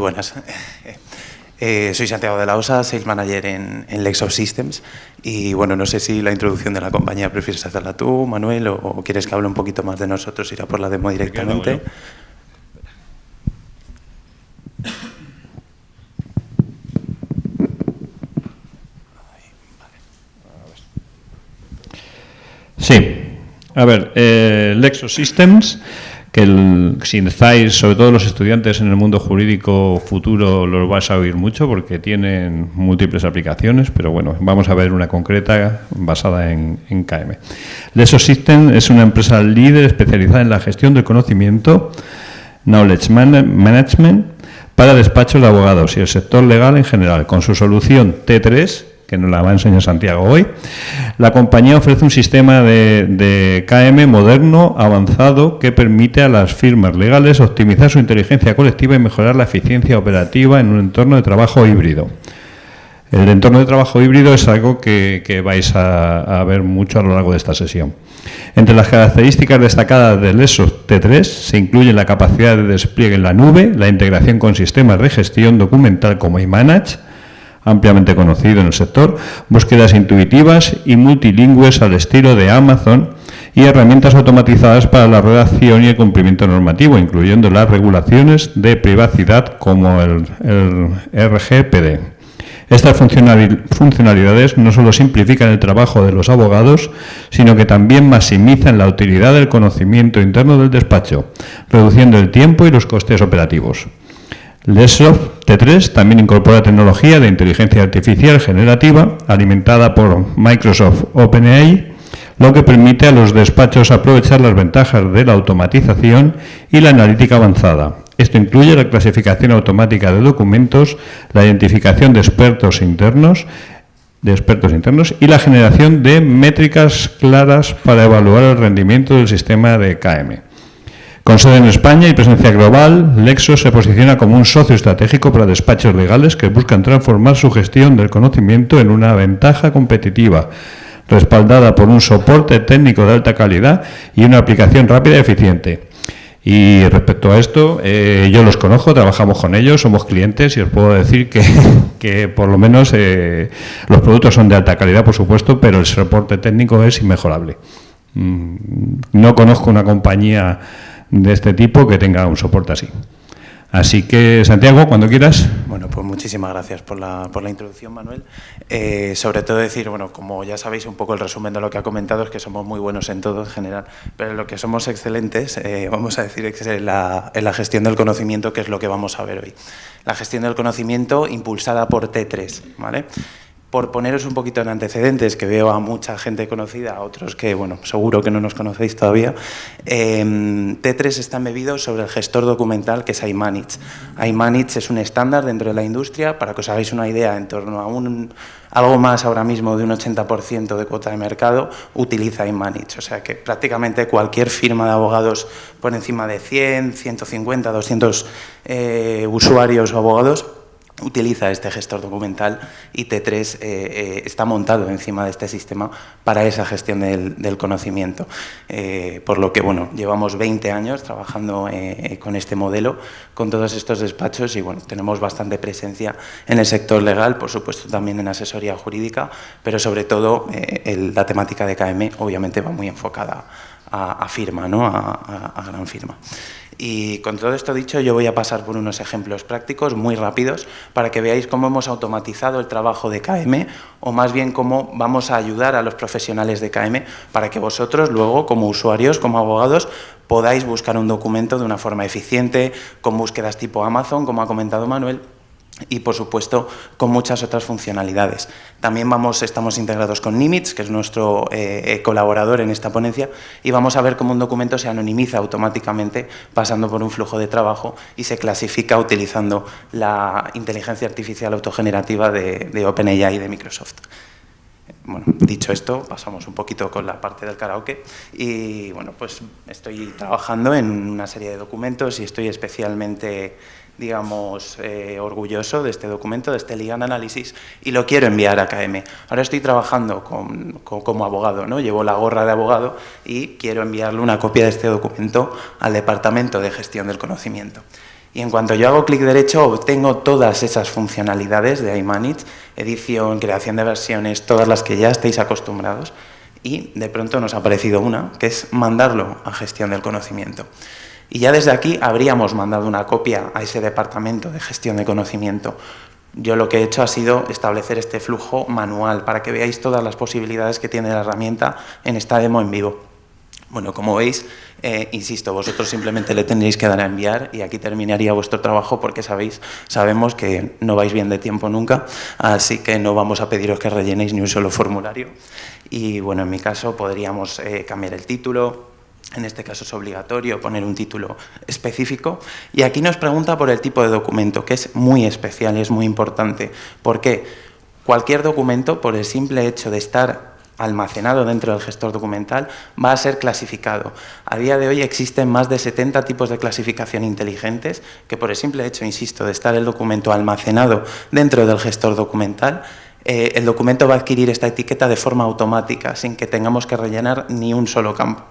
Buenas. Soy Santiago de la Osa, Sales Manager en Lexos Systems. Y bueno, no sé si la introducción de la compañía prefieres hacerla tú, Manuel, o quieres que hable un poquito más de nosotros, ir a por la demo directamente. Sí, a ver, Lexos Systems, que si estáis, sobre todo los estudiantes en el mundo jurídico futuro, los vais a oír mucho porque tienen múltiples aplicaciones, pero bueno, vamos a ver una concreta basada en KM. Lexos Systems es una empresa líder especializada en la gestión del conocimiento, Knowledge Management, para despachos de abogados y el sector legal en general. Con su solución T3, que nos la va a enseñar Santiago hoy, la compañía ofrece un sistema de KM moderno, avanzado, que permite a las firmas legales optimizar su inteligencia colectiva y mejorar la eficiencia operativa en un entorno de trabajo híbrido. El entorno de trabajo híbrido es algo que vais a ver mucho a lo largo de esta sesión. Entre las características destacadas del Lexos T3 se incluyen la capacidad de despliegue en la nube, la integración con sistemas de gestión documental como iManage, ampliamente conocido en el sector, búsquedas intuitivas y multilingües al estilo de Amazon y herramientas automatizadas para la redacción y el cumplimiento normativo, incluyendo las regulaciones de privacidad como el RGPD. Estas funcionalidades no solo simplifican el trabajo de los abogados, sino que también maximizan la utilidad del conocimiento interno del despacho, reduciendo el tiempo y los costes operativos. Lexos T3 también incorpora tecnología de inteligencia artificial generativa alimentada por Microsoft OpenAI, lo que permite a los despachos aprovechar las ventajas de la automatización y la analítica avanzada. Esto incluye la clasificación automática de documentos, la identificación de expertos internos y la generación de métricas claras para evaluar el rendimiento del sistema de KM. Con sede en España y presencia global, Lexos se posiciona como un socio estratégico para despachos legales que buscan transformar su gestión del conocimiento en una ventaja competitiva, respaldada por un soporte técnico de alta calidad y una aplicación rápida y eficiente. Y respecto a esto, yo los conozco, trabajamos con ellos, somos clientes y os puedo decir que por lo menos los productos son de alta calidad, por supuesto, pero el soporte técnico es inmejorable. No conozco una compañía de este tipo que tenga un soporte así. Así que, Santiago, cuando quieras. Bueno, pues muchísimas gracias por la introducción, Manuel. Sobre todo decir, bueno, como ya sabéis un poco el resumen de lo que ha comentado, es que somos muy buenos en todo en general, pero en lo que somos excelentes, vamos a decir, es en la gestión del conocimiento, que es lo que vamos a ver hoy. La gestión del conocimiento impulsada por T3, ¿vale? Por poneros un poquito en antecedentes, que veo a mucha gente conocida, a otros que, bueno, seguro que no nos conocéis todavía, T3 está embebido sobre el gestor documental que es iManage. iManage es un estándar dentro de la industria, para que os hagáis una idea, en torno a algo más ahora mismo de un 80% de cuota de mercado utiliza iManage. O sea que prácticamente cualquier firma de abogados por encima de 100, 150, 200 usuarios o abogados utiliza este gestor documental y T3 está montado encima de este sistema para esa gestión del conocimiento. Por lo que, bueno, llevamos 20 años trabajando con este modelo, con todos estos despachos y, bueno, tenemos bastante presencia en el sector legal, por supuesto también en asesoría jurídica, pero sobre todo la temática de KM obviamente va muy enfocada a firma, ¿no? a gran firma. Y con todo esto dicho, yo voy a pasar por unos ejemplos prácticos muy rápidos para que veáis cómo hemos automatizado el trabajo de KM o más bien cómo vamos a ayudar a los profesionales de KM para que vosotros luego, como usuarios, como abogados, podáis buscar un documento de una forma eficiente, con búsquedas tipo Amazon, como ha comentado Manuel, y, por supuesto, con muchas otras funcionalidades. También estamos integrados con Nimitz, que es nuestro colaborador en esta ponencia, y vamos a ver cómo un documento se anonimiza automáticamente pasando por un flujo de trabajo y se clasifica utilizando la inteligencia artificial autogenerativa de OpenAI y de Microsoft. Bueno, dicho esto, pasamos un poquito con la parte del karaoke y, bueno, pues estoy trabajando en una serie de documentos y estoy especialmente, digamos, orgulloso de este documento, de este Legal Analysis, y lo quiero enviar a KM. Ahora estoy trabajando como abogado, ¿no? Llevo la gorra de abogado y quiero enviarle una copia de este documento al Departamento de Gestión del Conocimiento. Y en cuanto yo hago clic derecho, obtengo todas esas funcionalidades de iManage, edición, creación de versiones, todas las que ya estéis acostumbrados. Y de pronto nos ha aparecido una, que es mandarlo a gestión del conocimiento. Y ya desde aquí habríamos mandado una copia a ese departamento de gestión de conocimiento. Yo lo que he hecho ha sido establecer este flujo manual para que veáis todas las posibilidades que tiene la herramienta en esta demo en vivo. Bueno, como veis, insisto, vosotros simplemente le tendréis que dar a enviar y aquí terminaría vuestro trabajo porque sabemos que no vais bien de tiempo nunca, así que no vamos a pediros que rellenéis ni un solo formulario. Y bueno, en mi caso podríamos cambiar el título. En este caso es obligatorio poner un título específico. Y aquí nos pregunta por el tipo de documento, que es muy especial y es muy importante. ¿Por qué? Cualquier documento, por el simple hecho de estar almacenado dentro del gestor documental, va a ser clasificado. A día de hoy existen más de 70 tipos de clasificación inteligentes que por el simple hecho, insisto, de estar el documento almacenado dentro del gestor documental, el documento va a adquirir esta etiqueta de forma automática, sin que tengamos que rellenar ni un solo campo,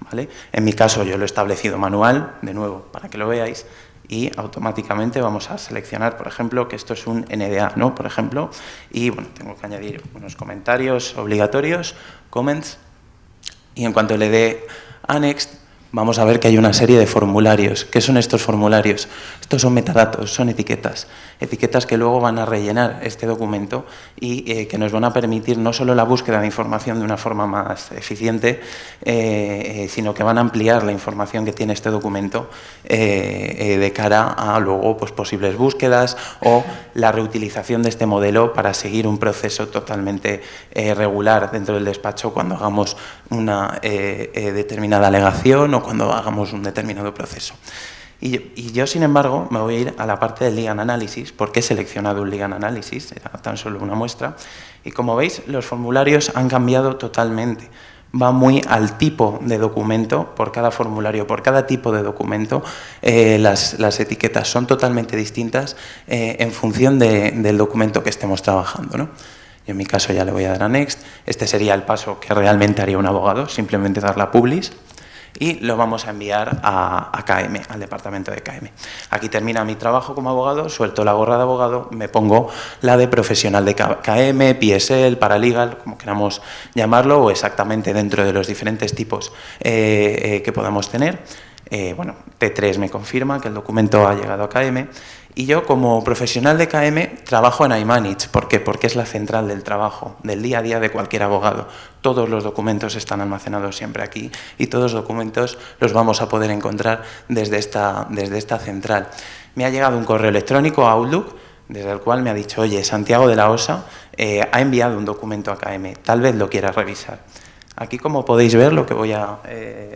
¿vale? En mi caso yo lo he establecido manual, de nuevo, para que lo veáis, y automáticamente vamos a seleccionar, por ejemplo, que esto es un NDA, ¿no? Por ejemplo, y bueno, tengo que añadir unos comentarios obligatorios, comments, y en cuanto le dé a Next, vamos a ver que hay una serie de formularios. ¿Qué son estos formularios? Estos son metadatos, son etiquetas que luego van a rellenar este documento y que nos van a permitir no solo la búsqueda de información de una forma más eficiente, sino que van a ampliar la información que tiene este documento de cara a luego pues, posibles búsquedas o la reutilización de este modelo para seguir un proceso totalmente regular dentro del despacho cuando hagamos una determinada alegación o cuando hagamos un determinado proceso. Y yo, sin embargo, me voy a ir a la parte del Legal Analysis, porque he seleccionado un Legal Analysis, era tan solo una muestra, y como veis, los formularios han cambiado totalmente. Va muy al tipo de documento, por cada formulario, por cada tipo de documento, las etiquetas son totalmente distintas en función del documento que estemos trabajando, ¿no? Yo en mi caso ya le voy a dar a Next. Este sería el paso que realmente haría un abogado, simplemente darle a Publish. Y lo vamos a enviar a KM, al departamento de KM. Aquí termina mi trabajo como abogado, suelto la gorra de abogado, me pongo la de profesional de KM, PSL, paralegal, como queramos llamarlo, o exactamente dentro de los diferentes tipos que podamos tener. Bueno, T3 me confirma que el documento ha llegado a KM. Y yo, como profesional de KM, trabajo en iManage. ¿Por qué? Porque es la central del trabajo, del día a día de cualquier abogado. Todos los documentos están almacenados siempre aquí y todos los documentos los vamos a poder encontrar desde esta central. Me ha llegado un correo electrónico a Outlook, desde el cual me ha dicho, oye, Santiago de la Osa ha enviado un documento a KM, tal vez lo quieras revisar. Aquí, como podéis ver, lo que voy a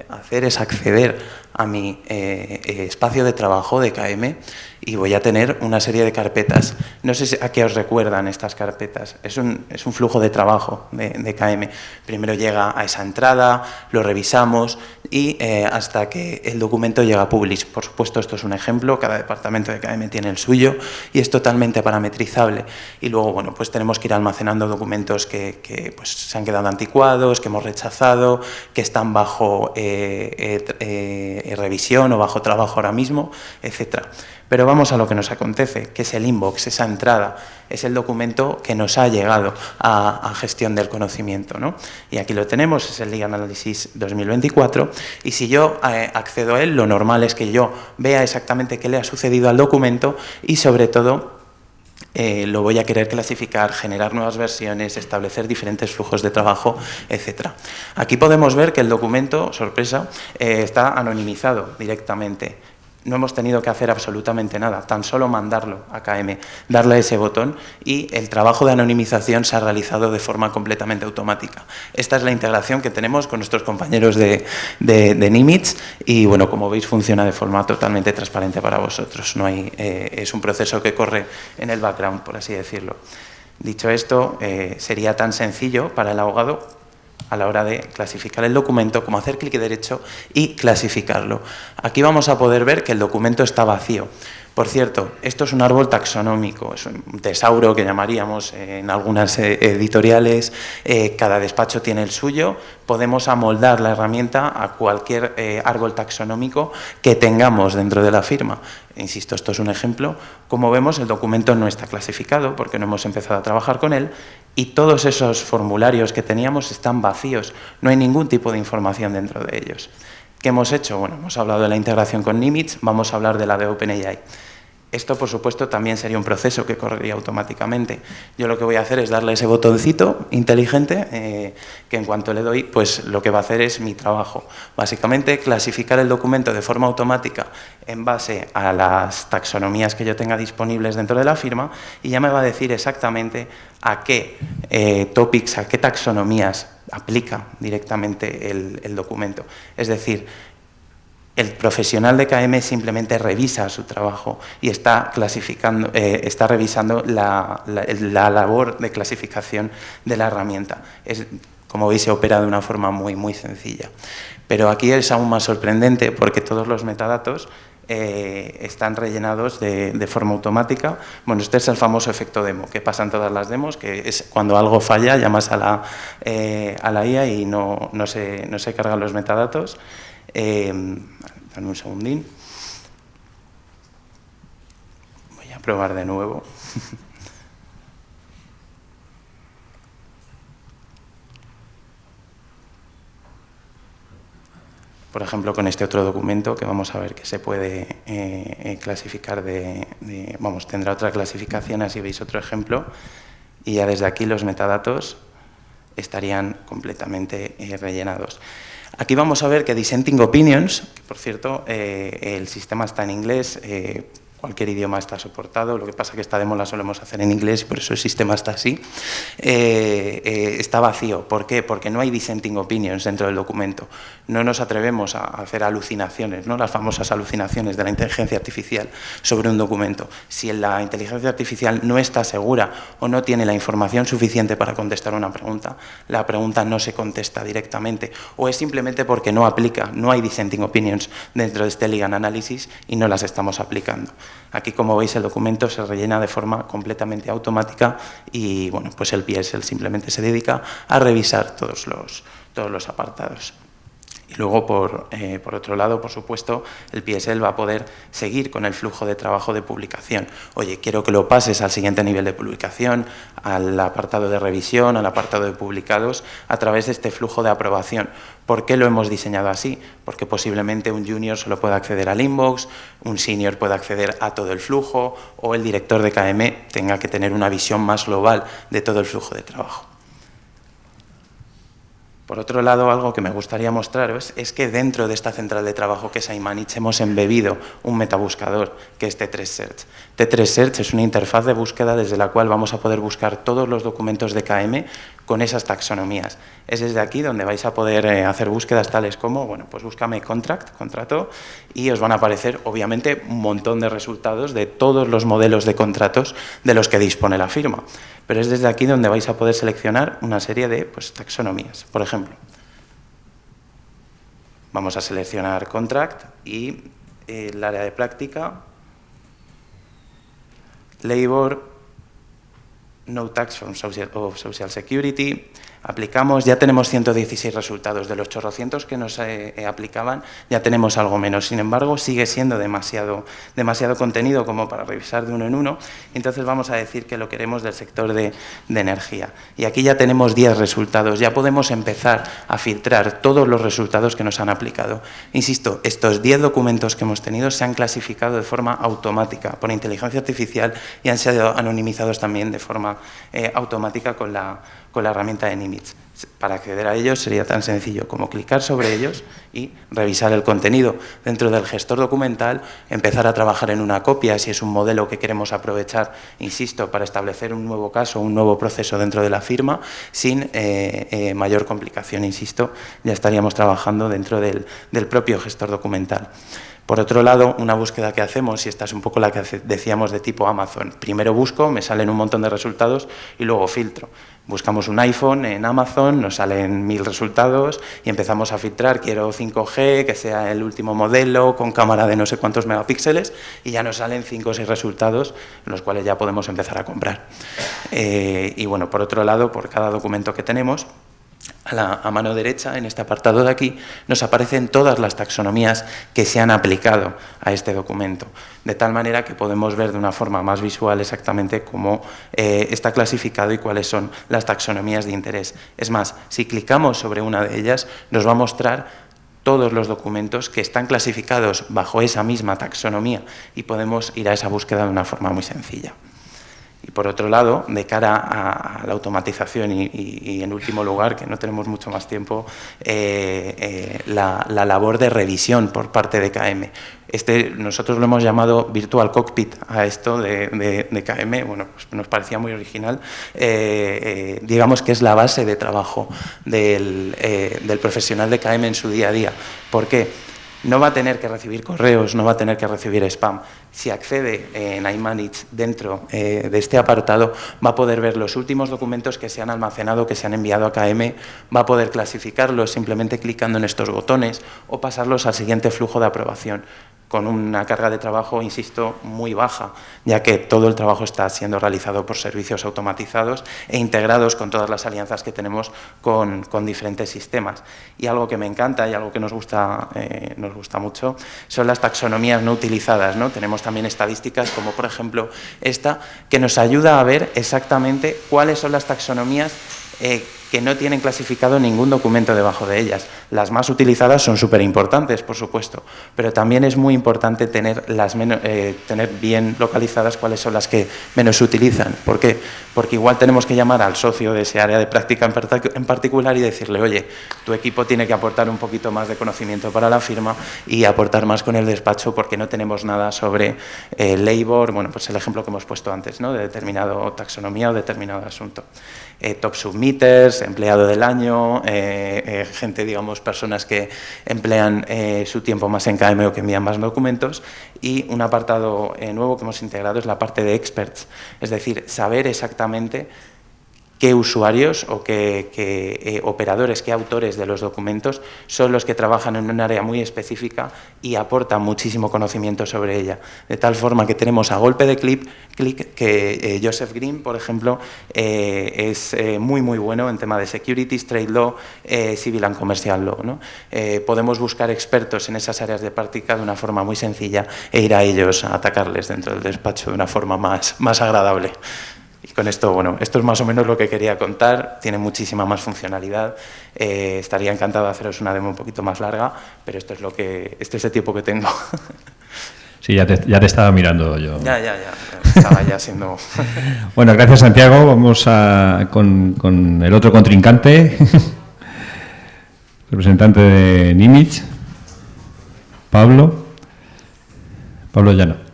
hacer es acceder a mi espacio de trabajo de KM y voy a tener una serie de carpetas. No sé a qué os recuerdan estas carpetas. Es un flujo de trabajo de KM. Primero llega a esa entrada, lo revisamos y hasta que el documento llega a Publish. Por supuesto, esto es un ejemplo. Cada departamento de KM tiene el suyo y es totalmente parametrizable. Y luego, bueno, pues tenemos que ir almacenando documentos que pues, se han quedado anticuados, que hemos rechazado, que están bajo revisión o bajo trabajo ahora mismo, etcétera. Pero vamos a lo que nos acontece, que es el inbox, esa entrada, es el documento que nos ha llegado a gestión del conocimiento, ¿no? Y aquí lo tenemos, es el Legal Analysis 2024, y si yo accedo a él, lo normal es que yo vea exactamente qué le ha sucedido al documento y, sobre todo, lo voy a querer clasificar, generar nuevas versiones, establecer diferentes flujos de trabajo, etcétera. Aquí podemos ver que el documento, sorpresa, está anonimizado directamente. No hemos tenido que hacer absolutamente nada, tan solo mandarlo a KM, darle a ese botón y el trabajo de anonimización se ha realizado de forma completamente automática. Esta es la integración que tenemos con nuestros compañeros de Nimitz y, bueno, como veis, funciona de forma totalmente transparente para vosotros. No hay, es un proceso que corre en el background, por así decirlo. Dicho esto, sería tan sencillo para el abogado a la hora de clasificar el documento, como hacer clic derecho y clasificarlo. Aquí vamos a poder ver que el documento está vacío. Por cierto, esto es un árbol taxonómico, es un tesauro que llamaríamos en algunas editoriales, cada despacho tiene el suyo, podemos amoldar la herramienta a cualquier árbol taxonómico que tengamos dentro de la firma. Insisto, esto es un ejemplo. Como vemos, el documento no está clasificado porque no hemos empezado a trabajar con él y todos esos formularios que teníamos están vacíos, no hay ningún tipo de información dentro de ellos. ¿Qué hemos hecho? Bueno, hemos hablado de la integración con Nimitz, vamos a hablar de la de OpenAI. Esto, por supuesto, también sería un proceso que correría automáticamente. Yo lo que voy a hacer es darle ese botoncito inteligente que en cuanto le doy, pues lo que va a hacer es mi trabajo. Básicamente, clasificar el documento de forma automática en base a las taxonomías que yo tenga disponibles dentro de la firma y ya me va a decir exactamente a qué topics, a qué taxonomías aplica directamente el documento. Es decir, el profesional de KM simplemente revisa su trabajo y está clasificando, está revisando la labor de clasificación de la herramienta. Como veis, se opera de una forma muy sencilla. Pero aquí es aún más sorprendente porque todos los metadatos están rellenados de forma automática. Bueno, este es el famoso efecto demo, que pasa en todas las demos, que es cuando algo falla, llamas a la IA y no se cargan los metadatos. Dame un segundín. Voy a probar de nuevo. Por ejemplo, con este otro documento que vamos a ver que se puede clasificar vamos, tendrá otra clasificación, así veis otro ejemplo, y ya desde aquí los metadatos estarían completamente rellenados. Aquí vamos a ver que Dissenting Opinions, que por cierto, el sistema está en inglés, cualquier idioma está soportado, lo que pasa es que esta demo la solemos hacer en inglés y por eso el sistema está así, está vacío. ¿Por qué? Porque no hay dissenting opinions dentro del documento. No nos atrevemos a hacer alucinaciones, ¿no? Las famosas alucinaciones de la inteligencia artificial sobre un documento. Si la inteligencia artificial no está segura o no tiene la información suficiente para contestar una pregunta, la pregunta no se contesta directamente o es simplemente porque no aplica, no hay dissenting opinions dentro de este Legal Analysis y no las estamos aplicando. Aquí, como veis, el documento se rellena de forma completamente automática y bueno, pues el PSL simplemente se dedica a revisar todos los apartados. Y luego, por otro lado, por supuesto, el PSL va a poder seguir con el flujo de trabajo de publicación. Oye, quiero que lo pases al siguiente nivel de publicación, al apartado de revisión, al apartado de publicados, a través de este flujo de aprobación. ¿Por qué lo hemos diseñado así? Porque posiblemente un junior solo pueda acceder al inbox, un senior pueda acceder a todo el flujo o el director de KM tenga que tener una visión más global de todo el flujo de trabajo. Por otro lado, algo que me gustaría mostraros es que dentro de esta central de trabajo que es iManage hemos embebido un metabuscador que es T3 Search. T3 Search es una interfaz de búsqueda desde la cual vamos a poder buscar todos los documentos de KM con esas taxonomías. Es desde aquí donde vais a poder hacer búsquedas tales como, bueno, pues búscame contrato, y os van a aparecer, obviamente, un montón de resultados de todos los modelos de contratos de los que dispone la firma. Pero es desde aquí donde vais a poder seleccionar una serie de taxonomías. Por ejemplo, vamos a seleccionar contract y el área de práctica, labor, no tax from social security, aplicamos, ya tenemos 116 resultados, de los chorrocientos que nos aplicaban ya tenemos algo menos, sin embargo sigue siendo demasiado contenido como para revisar de uno en uno, entonces vamos a decir que lo queremos del sector de energía y aquí ya tenemos 10 resultados, ya podemos empezar a filtrar todos los resultados que nos han aplicado. Insisto, estos 10 documentos que hemos tenido se han clasificado de forma automática por inteligencia artificial y han sido anonimizados también de forma automática con la herramienta de Nimitz. Para acceder a ellos sería tan sencillo como clicar sobre ellos y revisar el contenido. Dentro del gestor documental, empezar a trabajar en una copia si es un modelo que queremos aprovechar, insisto, para establecer un nuevo caso, un nuevo proceso dentro de la firma, sin mayor complicación, insisto, ya estaríamos trabajando dentro del propio gestor documental. Por otro lado, una búsqueda que hacemos, y esta es un poco la que decíamos de tipo Amazon, primero busco, me salen un montón de resultados y luego filtro. Buscamos un iPhone en Amazon aplicación, nos salen 1000 resultados y empezamos a filtrar, quiero 5G, que sea el último modelo, con cámara de no sé cuántos megapíxeles, y ya nos salen 5 o 6 resultados, los cuales ya podemos empezar a comprar. Y bueno, por otro lado, por cada documento que tenemos, a mano derecha, en este apartado de aquí, nos aparecen todas las taxonomías que se han aplicado a este documento, de tal manera que podemos ver de una forma más visual exactamente cómo está clasificado y cuáles son las taxonomías de interés. Es más, si clicamos sobre una de ellas, nos va a mostrar todos los documentos que están clasificados bajo esa misma taxonomía y podemos ir a esa búsqueda de una forma muy sencilla. Y por otro lado, de cara a la automatización y en último lugar, que no tenemos mucho más tiempo, la labor de revisión por parte de KM. Nosotros lo hemos llamado Virtual Cockpit a esto de KM, bueno, pues nos parecía muy original. Digamos que es la base de trabajo del profesional de KM en su día a día. ¿Por qué? No va a tener que recibir correos, no va a tener que recibir spam. Si accede en iManage dentro de este apartado, va a poder ver los últimos documentos que se han almacenado, que se han enviado a KM, va a poder clasificarlos simplemente clicando en estos botones o pasarlos al siguiente flujo de aprobación, con una carga de trabajo, insisto, muy baja, ya que todo el trabajo está siendo realizado por servicios automatizados e integrados con todas las alianzas que tenemos con diferentes sistemas. Y algo que me encanta y algo que nos gusta mucho son las taxonomías no utilizadas, ¿no? Tenemos también estadísticas como, por ejemplo, esta, que nos ayuda a ver exactamente cuáles son las taxonomías que no tienen clasificado ningún documento debajo de ellas. Las más utilizadas son súper importantes, por supuesto, pero también es muy importante tener bien localizadas cuáles son las que menos se utilizan. ¿Por qué? Porque igual tenemos que llamar al socio de ese área de práctica en particular y decirle, oye, tu equipo tiene que aportar un poquito más de conocimiento para la firma y aportar más con el despacho porque no tenemos nada sobre labor, bueno, pues el ejemplo que hemos puesto antes, ¿no? De determinado taxonomía o determinado asunto. Top submitters, empleado del año, gente, digamos, personas que emplean su tiempo más en KM o que envían más documentos, y un apartado nuevo que hemos integrado es la parte de experts, es decir, saber exactamente qué usuarios o qué operadores, qué autores de los documentos son los que trabajan en un área muy específica y aportan muchísimo conocimiento sobre ella. De tal forma que tenemos a golpe de clic que Joseph Green, por ejemplo, es muy bueno en tema de securities, trade law, civil and commercial law, ¿no? Podemos buscar expertos en esas áreas de práctica de una forma muy sencilla e ir a ellos a atacarles dentro del despacho de una forma más agradable. Y con esto, bueno, esto es más o menos lo que quería contar, tiene muchísima más funcionalidad, estaría encantado de haceros una demo un poquito más larga, pero esto es el tiempo que tengo. Sí, ya te estaba mirando yo. Ya, estaba ya siendo... Bueno, gracias Santiago, vamos con el otro contrincante, representante de Nimich, Pablo Llano.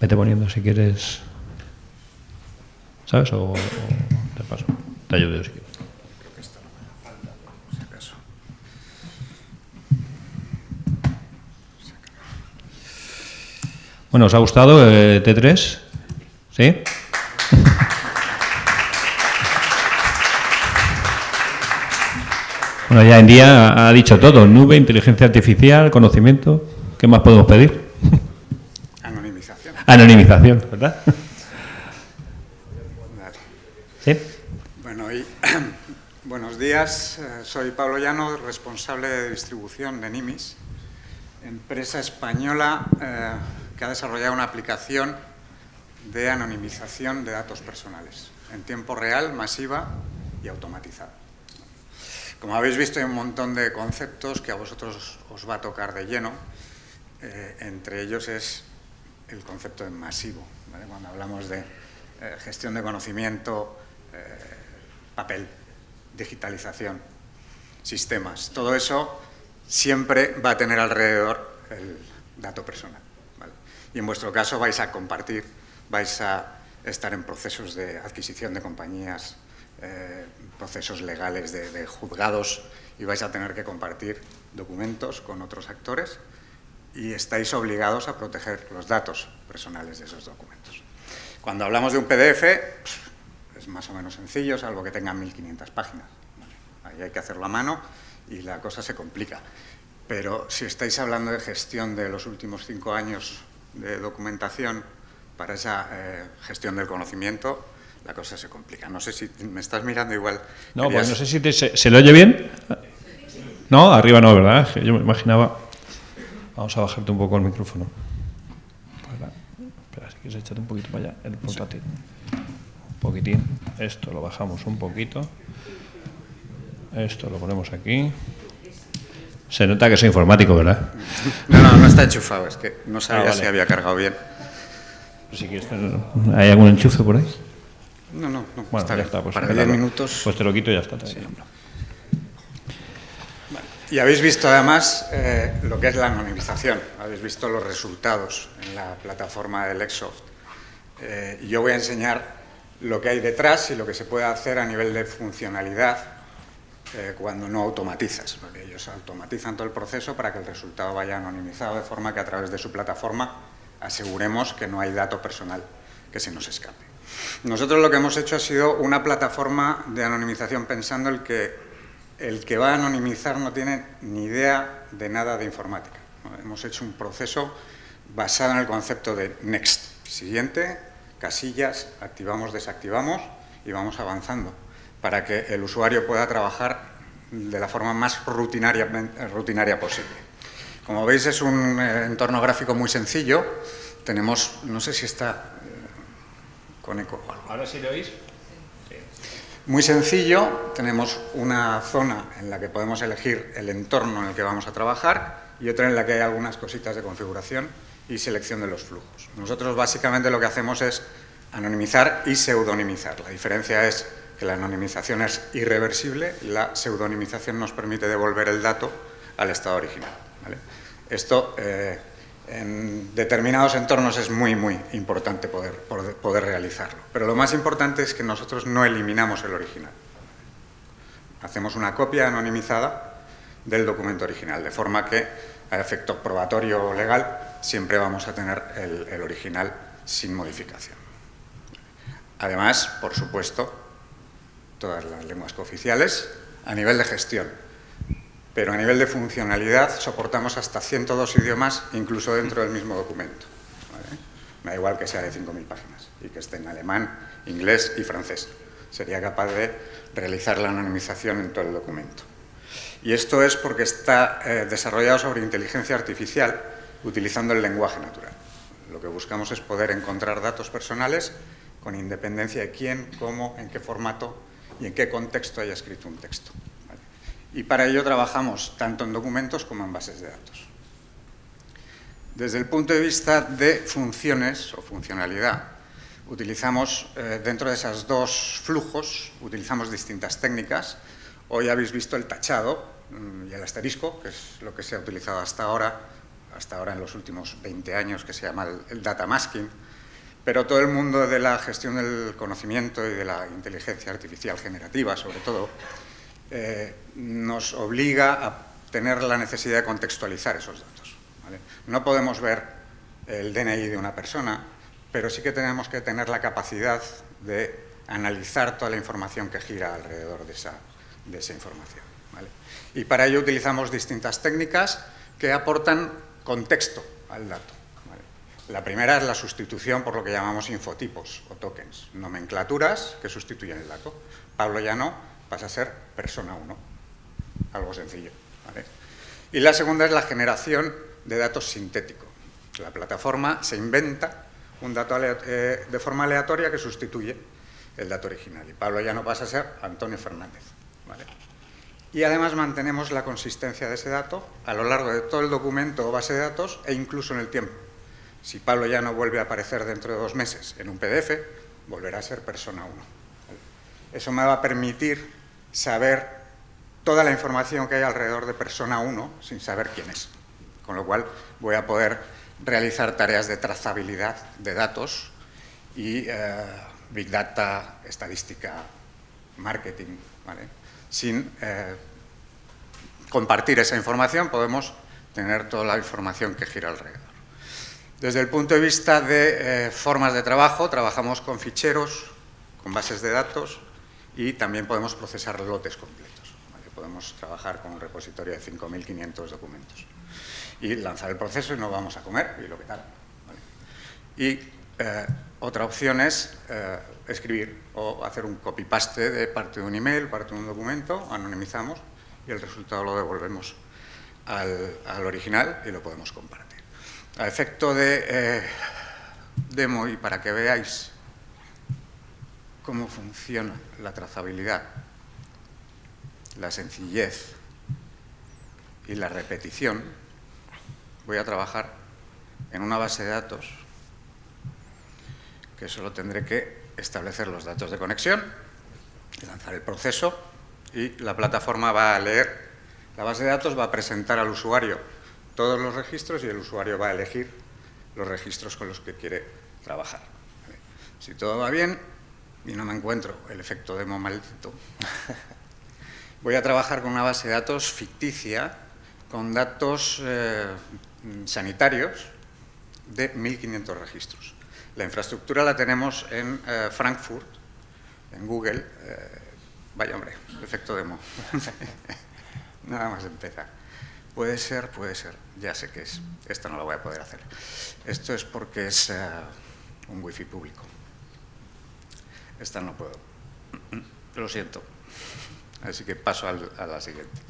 Vete poniendo si quieres, ¿sabes? O te paso, te ayudo yo si quieres. Creo que esto no me hace falta, por si acaso. Bueno, ¿os ha gustado T3? ¿Sí? Bueno, ya en día ha dicho todo, nube, inteligencia artificial, conocimiento. ¿Qué más podemos pedir? Anonimización, ¿verdad? Vale. ¿Sí? Bueno, buenos días. Soy Pablo Llano, responsable de distribución de Nimis, empresa española que ha desarrollado una aplicación de anonimización de datos personales en tiempo real, masiva y automatizada. Como habéis visto, hay un montón de conceptos que a vosotros os va a tocar de lleno. Entre ellos es el concepto de masivo, ¿vale? Cuando hablamos de gestión de conocimiento, papel, digitalización, sistemas, todo eso siempre va a tener alrededor el dato personal, ¿vale? Y en vuestro caso vais a compartir, vais a estar en procesos de adquisición de compañías, procesos legales de juzgados, y vais a tener que compartir documentos con otros actores y estáis obligados a proteger los datos personales de esos documentos. Cuando hablamos de un PDF, es más o menos sencillo, salvo que tengan 1500 páginas. Ahí hay que hacerlo a mano y la cosa se complica. Pero si estáis hablando de gestión de los últimos 5 años de documentación para esa gestión del conocimiento, la cosa se complica. No sé si me estás mirando igual. No, pues no sé si ¿se le oye bien? No, arriba no, ¿verdad? Yo me imaginaba... Vamos a bajarte un poco el micrófono. Espera, si quieres echarte un poquito para allá, el portátil. Un poquitín. Esto lo bajamos un poquito. Esto lo ponemos aquí. Se nota que soy informático, ¿verdad? No está enchufado, es que no sabía vale. si había cargado bien. Si quieres, ¿hay algún enchufe por ahí? No, Bueno, está ya bien. está. Pues Para 10 minutos. Pues te lo quito y ya está. Sí. Y habéis visto además lo que es la anonimización, habéis visto los resultados en la plataforma de Lexsoft. Y yo voy a enseñar lo que hay detrás y lo que se puede hacer a nivel de funcionalidad cuando no automatizas, porque ellos automatizan todo el proceso para que el resultado vaya anonimizado, de forma que a través de su plataforma aseguremos que no hay dato personal que se nos escape. Nosotros lo que hemos hecho ha sido una plataforma de anonimización pensando el que va a anonimizar no tiene ni idea de nada de informática. Hemos hecho un proceso basado en el concepto de next, siguiente, casillas, activamos, desactivamos y vamos avanzando para que el usuario pueda trabajar de la forma más rutinaria posible. Como veis, es un entorno gráfico muy sencillo. Tenemos, no sé si está con eco o algo. ¿Ahora sí lo oís? Muy sencillo, tenemos una zona en la que podemos elegir el entorno en el que vamos a trabajar y otra en la que hay algunas cositas de configuración y selección de los flujos. Nosotros básicamente lo que hacemos es anonimizar y pseudonimizar. La diferencia es que la anonimización es irreversible, la pseudonimización nos permite devolver el dato al estado original, ¿vale? Esto en determinados entornos es muy importante poder realizarlo. Pero lo más importante es que nosotros no eliminamos el original. Hacemos una copia anonimizada del documento original, de forma que a efecto probatorio legal siempre vamos a tener el original sin modificación. Además, por supuesto, todas las lenguas cooficiales a nivel de gestión. Pero a nivel de funcionalidad soportamos hasta 102 idiomas, incluso dentro del mismo documento, ¿vale? Me da igual que sea de 5.000 páginas y que esté en alemán, inglés y francés. Sería capaz de realizar la anonimización en todo el documento. Y esto es porque está desarrollado sobre inteligencia artificial utilizando el lenguaje natural. Lo que buscamos es poder encontrar datos personales con independencia de quién, cómo, en qué formato y en qué contexto haya escrito un texto. Y para ello trabajamos tanto en documentos como en bases de datos. Desde el punto de vista de funciones o funcionalidad, utilizamos dentro de esos dos flujos, utilizamos distintas técnicas. Hoy habéis visto el tachado y el asterisco, que es lo que se ha utilizado hasta ahora en los últimos 20 años, que se llama el data masking. Pero todo el mundo de la gestión del conocimiento y de la inteligencia artificial generativa, sobre todo, nos obliga a tener la necesidad de contextualizar esos datos, ¿vale? No podemos ver el DNI de una persona, pero sí que tenemos que tener la capacidad de analizar toda la información que gira alrededor de esa información, ¿vale? Y para ello utilizamos distintas técnicas que aportan contexto al dato, ¿vale? La primera es la sustitución por lo que llamamos infotipos o tokens, nomenclaturas que sustituyen el dato. Pablo Llano pasa a ser persona 1, algo sencillo, ¿vale? Y la segunda es la generación de datos sintético. La plataforma se inventa un dato de forma aleatoria que sustituye el dato original. Y Pablo ya no pasa a ser Antonio Fernández, ¿vale? Y además mantenemos la consistencia de ese dato a lo largo de todo el documento o base de datos e incluso en el tiempo. Si Pablo ya no vuelve a aparecer dentro de 2 meses en un PDF, volverá a ser persona 1. ¿Vale? Eso me va a permitir saber toda la información que hay alrededor de persona 1 sin saber quién es. Con lo cual voy a poder realizar tareas de trazabilidad de datos y Big Data, estadística, marketing, ¿vale? Sin compartir esa información podemos tener toda la información que gira alrededor. Desde el punto de vista de formas de trabajo, trabajamos con ficheros, con bases de datos y también podemos procesar lotes completos. ¿Vale? Podemos trabajar con un repositorio de 5.500 documentos y lanzar el proceso y nos vamos a comer y lo que tal. ¿Vale? Y otra opción es escribir o hacer un copy-paste de parte de un email, parte de un documento, anonimizamos y el resultado lo devolvemos al original y lo podemos compartir. A efecto de demo y para que veáis cómo funciona la trazabilidad, la sencillez y la repetición, voy a trabajar en una base de datos que solo tendré que establecer los datos de conexión, lanzar el proceso y la plataforma va a leer. La base de datos va a presentar al usuario todos los registros y el usuario va a elegir los registros con los que quiere trabajar. ¿Vale? Si todo va bien y no me encuentro el efecto demo maldito, voy a trabajar con una base de datos ficticia con datos sanitarios de 1.500 registros. La infraestructura la tenemos en Frankfurt, en Google. Vaya hombre, efecto demo. Nada más empezar. Puede ser, ya sé que es. Esto no lo voy a poder hacer. Esto es porque es un wifi público. Esta no puedo. Lo siento. Así que paso a la siguiente.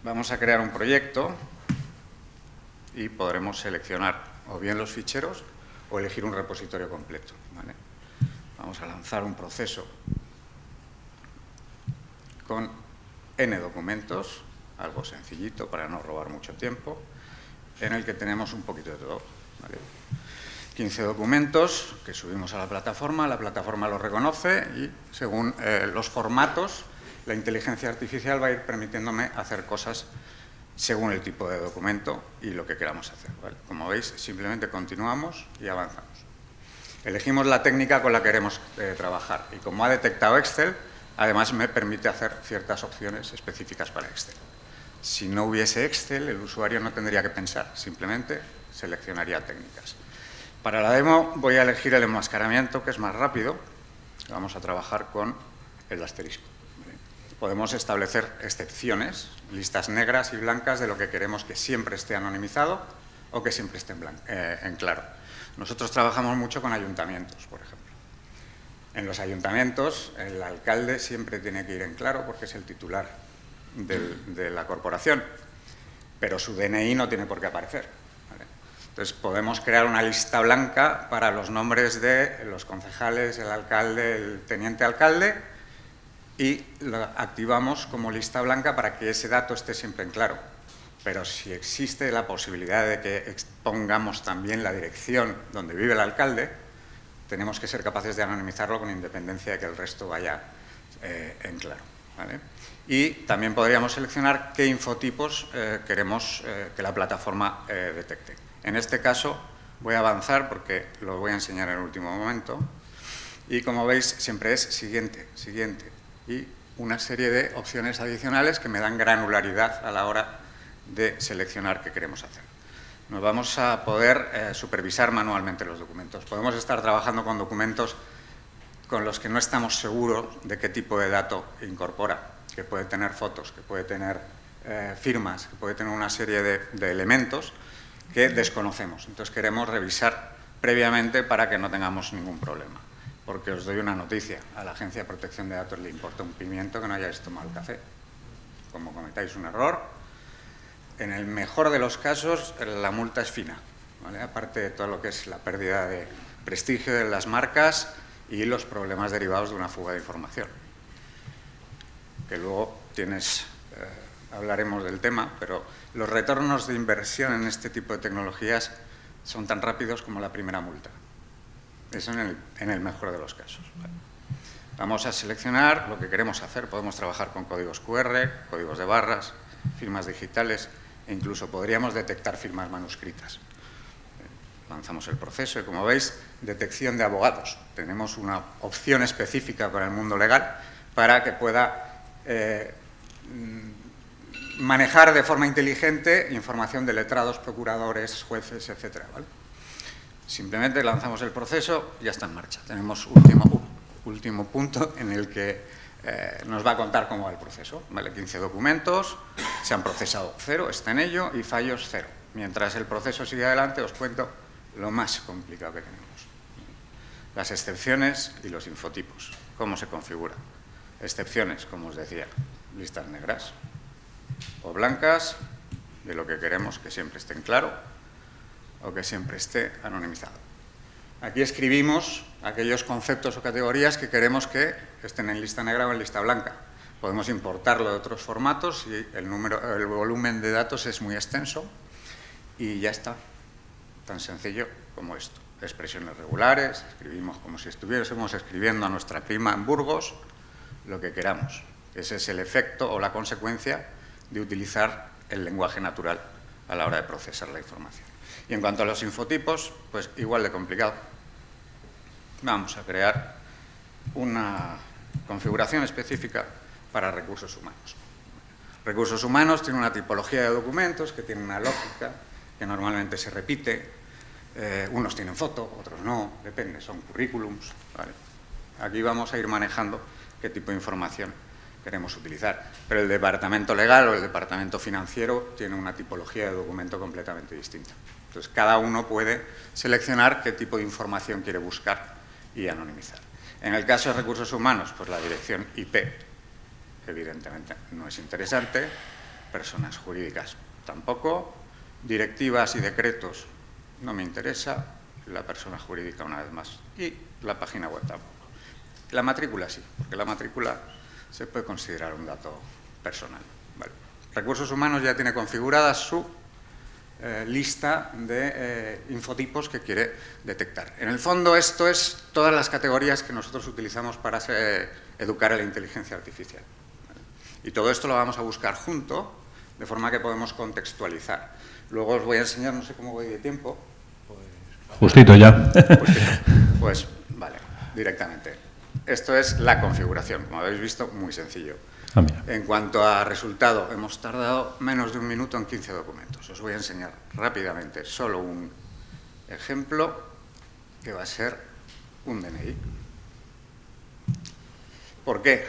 Vamos a crear un proyecto y podremos seleccionar o bien los ficheros o elegir un repositorio completo. ¿Vale? Vamos a lanzar un proceso con N documentos, algo sencillito para no robar mucho tiempo, en el que tenemos un poquito de todo. ¿Vale? 15 documentos que subimos a la plataforma los reconoce y según los formatos, la inteligencia artificial va a ir permitiéndome hacer cosas según el tipo de documento y lo que queramos hacer. ¿Vale? Como veis, simplemente continuamos y avanzamos. Elegimos la técnica con la que queremos trabajar y como ha detectado Excel, además me permite hacer ciertas opciones específicas para Excel. Si no hubiese Excel, el usuario no tendría que pensar, simplemente seleccionaría técnicas. Para la demo voy a elegir el enmascaramiento, que es más rápido. Vamos a trabajar con el asterisco. Podemos establecer excepciones, listas negras y blancas de lo que queremos que siempre esté anonimizado o que siempre esté en claro. Nosotros trabajamos mucho con ayuntamientos, por ejemplo. En los ayuntamientos, el alcalde siempre tiene que ir en claro porque es el titular de la corporación, pero su DNI no tiene por qué aparecer. ¿Vale? Entonces, podemos crear una lista blanca para los nombres de los concejales, el alcalde, el teniente alcalde, y lo activamos como lista blanca para que ese dato esté siempre en claro. Pero si existe la posibilidad de que pongamos también la dirección donde vive el alcalde, tenemos que ser capaces de anonimizarlo con independencia de que el resto vaya en claro. ¿Vale? Y también podríamos seleccionar qué infotipos queremos que la plataforma detecte. En este caso voy a avanzar porque lo voy a enseñar en el último momento. Y como veis, siempre es siguiente, siguiente. Y una serie de opciones adicionales que me dan granularidad a la hora de seleccionar qué queremos hacer. Nos vamos a poder supervisar manualmente los documentos. Podemos estar trabajando con documentos con los que no estamos seguros de qué tipo de dato incorpora, que puede tener fotos, que puede tener firmas, que puede tener una serie de elementos que desconocemos. Entonces queremos revisar previamente para que no tengamos ningún problema. Porque os doy una noticia, a la Agencia de Protección de Datos le importa un pimiento que no hayáis tomado el café. Como cometáis un error, en el mejor de los casos la multa es fina, ¿vale? Aparte de todo lo que es la pérdida de prestigio de las marcas y los problemas derivados de una fuga de información. Que luego hablaremos del tema, pero los retornos de inversión en este tipo de tecnologías son tan rápidos como la primera multa. Eso en el mejor de los casos. ¿Vale? Vamos a seleccionar lo que queremos hacer. Podemos trabajar con códigos QR, códigos de barras, firmas digitales e incluso podríamos detectar firmas manuscritas. Lanzamos el proceso y, como veis, detección de abogados. Tenemos una opción específica para el mundo legal para que pueda manejar de forma inteligente información de letrados, procuradores, jueces, etc. ¿Vale? Simplemente lanzamos el proceso y ya está en marcha. Tenemos último punto en el que nos va a contar cómo va el proceso. ¿Vale? 15 documentos, se han procesado 0, está en ello, y fallos 0. Mientras el proceso sigue adelante, os cuento lo más complicado que tenemos. Las excepciones y los infotipos. ¿Cómo se configura? Excepciones, como os decía, listas negras o blancas, de lo que queremos que siempre esté en claro o que siempre esté anonimizado. Aquí escribimos aquellos conceptos o categorías que queremos que estén en lista negra o en lista blanca. Podemos importarlo de otros formatos y el volumen de datos es muy extenso y ya está, tan sencillo como esto. Expresiones regulares, escribimos como si estuviésemos escribiendo a nuestra prima en Burgos, lo que queramos. Ese es el efecto o la consecuencia de utilizar el lenguaje natural a la hora de procesar la información. Y en cuanto a los infotipos, pues igual de complicado. Vamos a crear una configuración específica para recursos humanos. Recursos humanos tiene una tipología de documentos que tiene una lógica que normalmente se repite. Unos tienen foto, otros no, depende, son currículums. ¿Vale? Aquí vamos a ir manejando qué tipo de información queremos utilizar. Pero el departamento legal o el departamento financiero tiene una tipología de documento completamente distinta. Entonces, cada uno puede seleccionar qué tipo de información quiere buscar y anonimizar. En el caso de recursos humanos, pues la dirección IP, evidentemente, no es interesante. Personas jurídicas tampoco. Directivas y decretos no me interesa. La persona jurídica, una vez más. Y la página web tampoco. La matrícula sí, porque la matrícula se puede considerar un dato personal. Vale. Recursos humanos ya tiene configurada su lista de infotipos que quiere detectar. En el fondo, esto es todas las categorías que nosotros utilizamos para educar a la inteligencia artificial. ¿Vale? Y todo esto lo vamos a buscar junto, de forma que podemos contextualizar. Luego os voy a enseñar, no sé cómo voy de tiempo. Justito ya. Pues vale, directamente. Esto es la configuración, como habéis visto, muy sencillo. En cuanto a resultado, hemos tardado menos de un minuto en 15 documentos. Os voy a enseñar rápidamente solo un ejemplo que va a ser un DNI. ¿Por qué?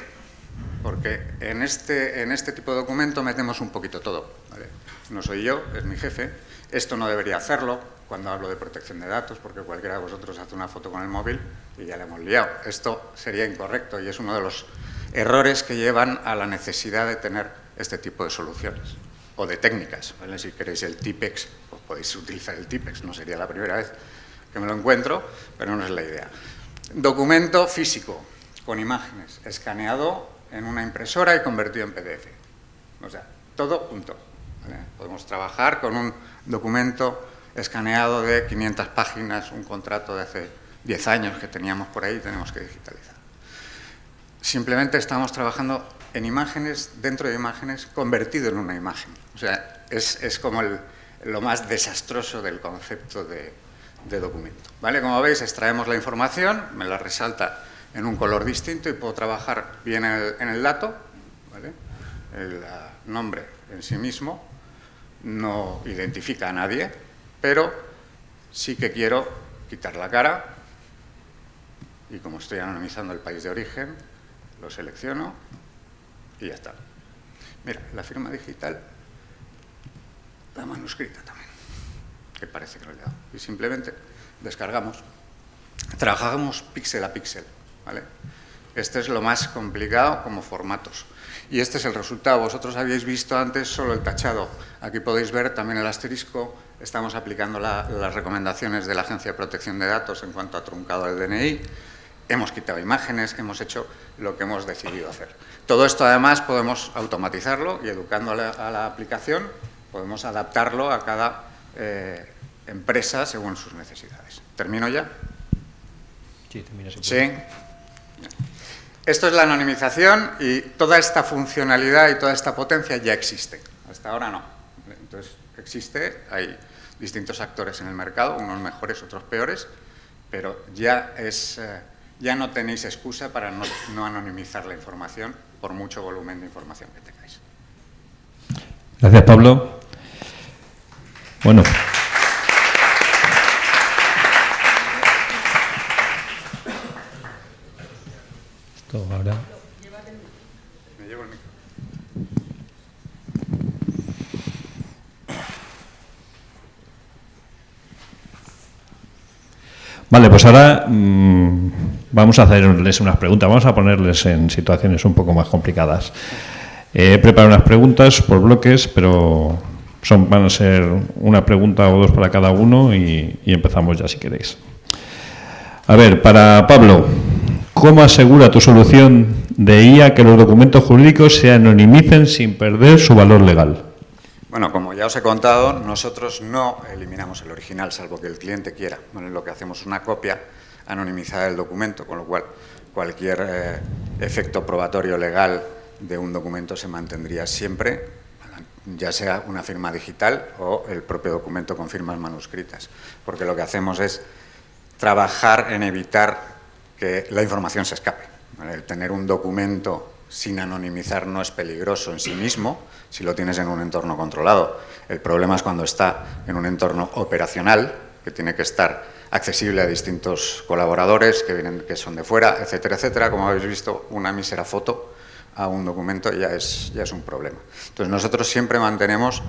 Porque en este tipo de documento metemos un poquito todo. ¿Vale? No soy yo, es mi jefe. Esto no debería hacerlo cuando hablo de protección de datos, porque cualquiera de vosotros hace una foto con el móvil y ya le hemos liado. Esto sería incorrecto y es uno de los errores que llevan a la necesidad de tener este tipo de soluciones o de técnicas. ¿Vale? Si queréis el TIPEX, pues podéis utilizar el TIPEX. No sería la primera vez que me lo encuentro, pero no es la idea. Documento físico con imágenes, escaneado en una impresora y convertido en PDF. O sea, todo junto. ¿Vale? Podemos trabajar con un documento escaneado de 500 páginas, un contrato de hace 10 años que teníamos por ahí y tenemos que digitalizar. Simplemente estamos trabajando en imágenes, dentro de imágenes, convertido en una imagen. O sea, es como lo más desastroso del concepto de documento. ¿Vale? Como veis, extraemos la información, me la resalta en un color distinto y puedo trabajar bien en el dato. ¿Vale? El nombre en sí mismo no identifica a nadie, pero sí que quiero quitar la cara y como estoy anonimizando el país de origen, lo selecciono y ya está. Mira, la firma digital, la manuscrita también, que parece que lo he dado. Y simplemente descargamos. Trabajamos píxel a píxel, ¿vale? Este es lo más complicado como formatos. Y este es el resultado. Vosotros habéis visto antes solo el tachado. Aquí podéis ver también el asterisco. Estamos aplicando las recomendaciones de la Agencia de Protección de Datos en cuanto a truncado del DNI. Hemos quitado imágenes, hemos hecho lo que hemos decidido hacer. Todo esto, además, podemos automatizarlo y, educando a la aplicación, podemos adaptarlo a cada empresa según sus necesidades. ¿Termino ya? Sí, termina. Sí. Esto es la anonimización y toda esta funcionalidad y toda esta potencia ya existe. Hasta ahora no. Entonces, existe, hay distintos actores en el mercado, unos mejores, otros peores, pero ya no tenéis excusa para no anonimizar la información por mucho volumen de información que tengáis. Gracias, Pablo. Bueno. Vale, pues ahora vamos a hacerles unas preguntas, vamos a ponerles en situaciones un poco más complicadas. He preparado unas preguntas por bloques, pero van a ser una pregunta o dos para cada uno y empezamos ya si queréis. A ver, para Pablo, ¿cómo asegura tu solución de IA que los documentos jurídicos se anonimicen sin perder su valor legal? Bueno, como ya os he contado, nosotros no eliminamos el original, salvo que el cliente quiera. Bueno, lo que hacemos es una copia anonimizada del documento, con lo cual cualquier efecto probatorio legal de un documento se mantendría siempre, ya sea una firma digital o el propio documento con firmas manuscritas, porque lo que hacemos es trabajar en evitar que la información se escape. ¿Vale? El tener un documento sin anonimizar no es peligroso en sí mismo, si lo tienes en un entorno controlado. El problema es cuando está en un entorno operacional, que tiene que estar accesible a distintos colaboradores que son de fuera, etcétera, etcétera. Como habéis visto, una mísera foto a un documento ya es un problema. Entonces, nosotros siempre mantenemos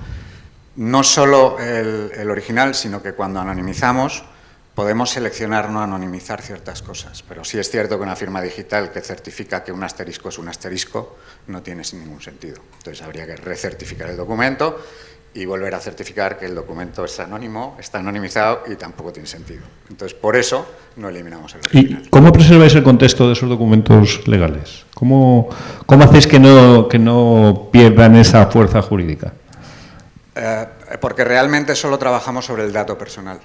no solo el original, sino que cuando anonimizamos podemos seleccionar no anonimizar ciertas cosas, pero sí es cierto que una firma digital que certifica que un asterisco es un asterisco no tiene ningún sentido. Entonces habría que recertificar el documento y volver a certificar que el documento es anónimo, está anonimizado y tampoco tiene sentido. Entonces, por eso no eliminamos el original. ¿Y cómo preserváis el contexto de esos documentos legales? ¿Cómo hacéis que no pierdan esa fuerza jurídica? Porque realmente solo trabajamos sobre el dato personal.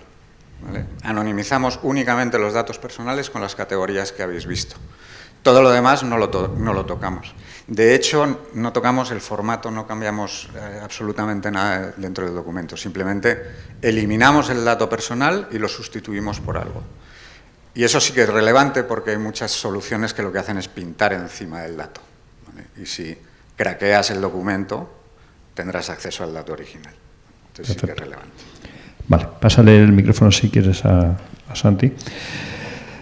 ¿Vale? Anonimizamos únicamente los datos personales con las categorías que habéis visto. Todo lo demás no lo tocamos. De hecho, no tocamos el formato, no cambiamos absolutamente nada dentro del documento. Simplemente eliminamos el dato personal y lo sustituimos por algo. Y eso sí que es relevante porque hay muchas soluciones que lo que hacen es pintar encima del dato. ¿Vale? Y si craqueas el documento, tendrás acceso al dato original. Entonces sí que es relevante. Vale, pásale el micrófono si quieres a Santi.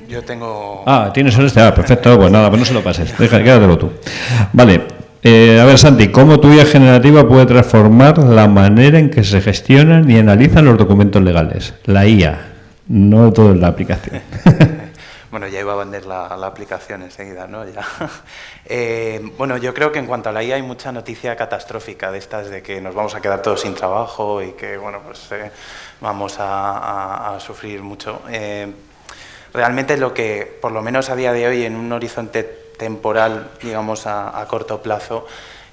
Yo tengo... tienes el perfecto, pues nada, pues no se lo pases, quédatelo tú. Vale, a ver Santi, ¿cómo tu IA generativa puede transformar la manera en que se gestionan y analizan los documentos legales? La IA, no todo en la aplicación. Bueno, ya iba a vender la aplicación enseguida, ¿no? Ya. Bueno, yo creo que en cuanto a la IA hay mucha noticia catastrófica de estas de que nos vamos a quedar todos sin trabajo y que, bueno, pues vamos a sufrir mucho. Realmente lo que, por lo menos a día de hoy, en un horizonte temporal, digamos, a corto plazo,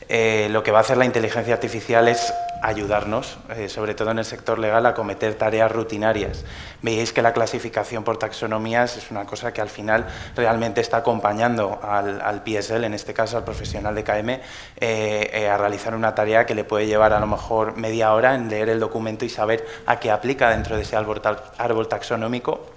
lo que va a hacer la inteligencia artificial es ayudarnos, sobre todo en el sector legal, a cometer tareas rutinarias. Veis que la clasificación por taxonomías es una cosa que al final realmente está acompañando al PSL, en este caso al profesional de KM, a realizar una tarea que le puede llevar a lo mejor media hora en leer el documento y saber a qué aplica dentro de ese árbol taxonómico.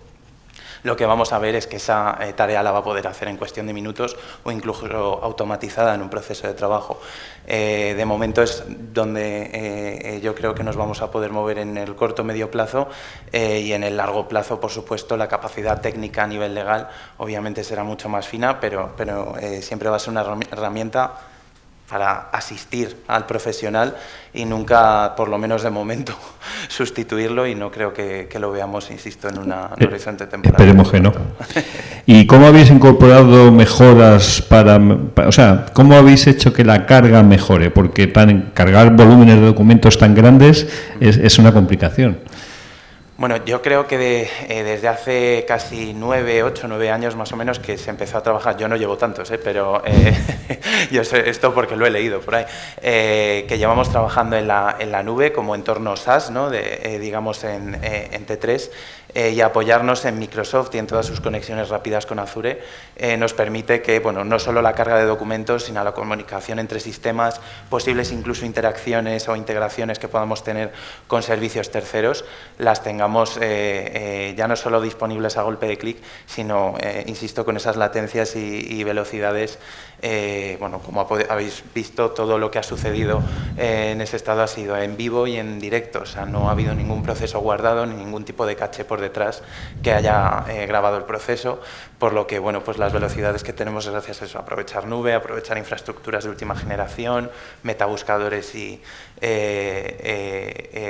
Lo que vamos a ver es que esa tarea la va a poder hacer en cuestión de minutos o incluso automatizada en un proceso de trabajo. De momento es donde yo creo que nos vamos a poder mover en el corto medio plazo y en el largo plazo, por supuesto, la capacidad técnica a nivel legal obviamente será mucho más fina, pero siempre va a ser una herramienta para asistir al profesional y nunca, por lo menos de momento, sustituirlo, y no creo que lo veamos, insisto, en un horizonte temporal. Esperemos que no. ¿Y cómo habéis incorporado mejoras o sea, cómo habéis hecho que la carga mejore? Porque cargar volúmenes de documentos tan grandes es una complicación. Bueno, yo creo que desde hace casi 9 años más o menos que se empezó a trabajar, yo no llevo tantos, pero yo sé esto porque lo he leído por ahí, que llevamos trabajando en la nube como entorno SaaS, ¿no? Digamos en T3, y apoyarnos en Microsoft y en todas sus conexiones rápidas con Azure nos permite que, bueno, no solo la carga de documentos, sino la comunicación entre sistemas, posibles incluso interacciones o integraciones que podamos tener con servicios terceros, las tengamos ya no solo disponibles a golpe de clic, sino, insisto, con esas latencias y velocidades. Bueno, como habéis visto, todo lo que ha sucedido en ese estado ha sido en vivo y en directo, o sea, no ha habido ningún proceso guardado ni ningún tipo de caché por detrás que haya grabado el proceso, por lo que, bueno, pues las velocidades que tenemos es gracias a eso, aprovechar nube, aprovechar infraestructuras de última generación, metabuscadores y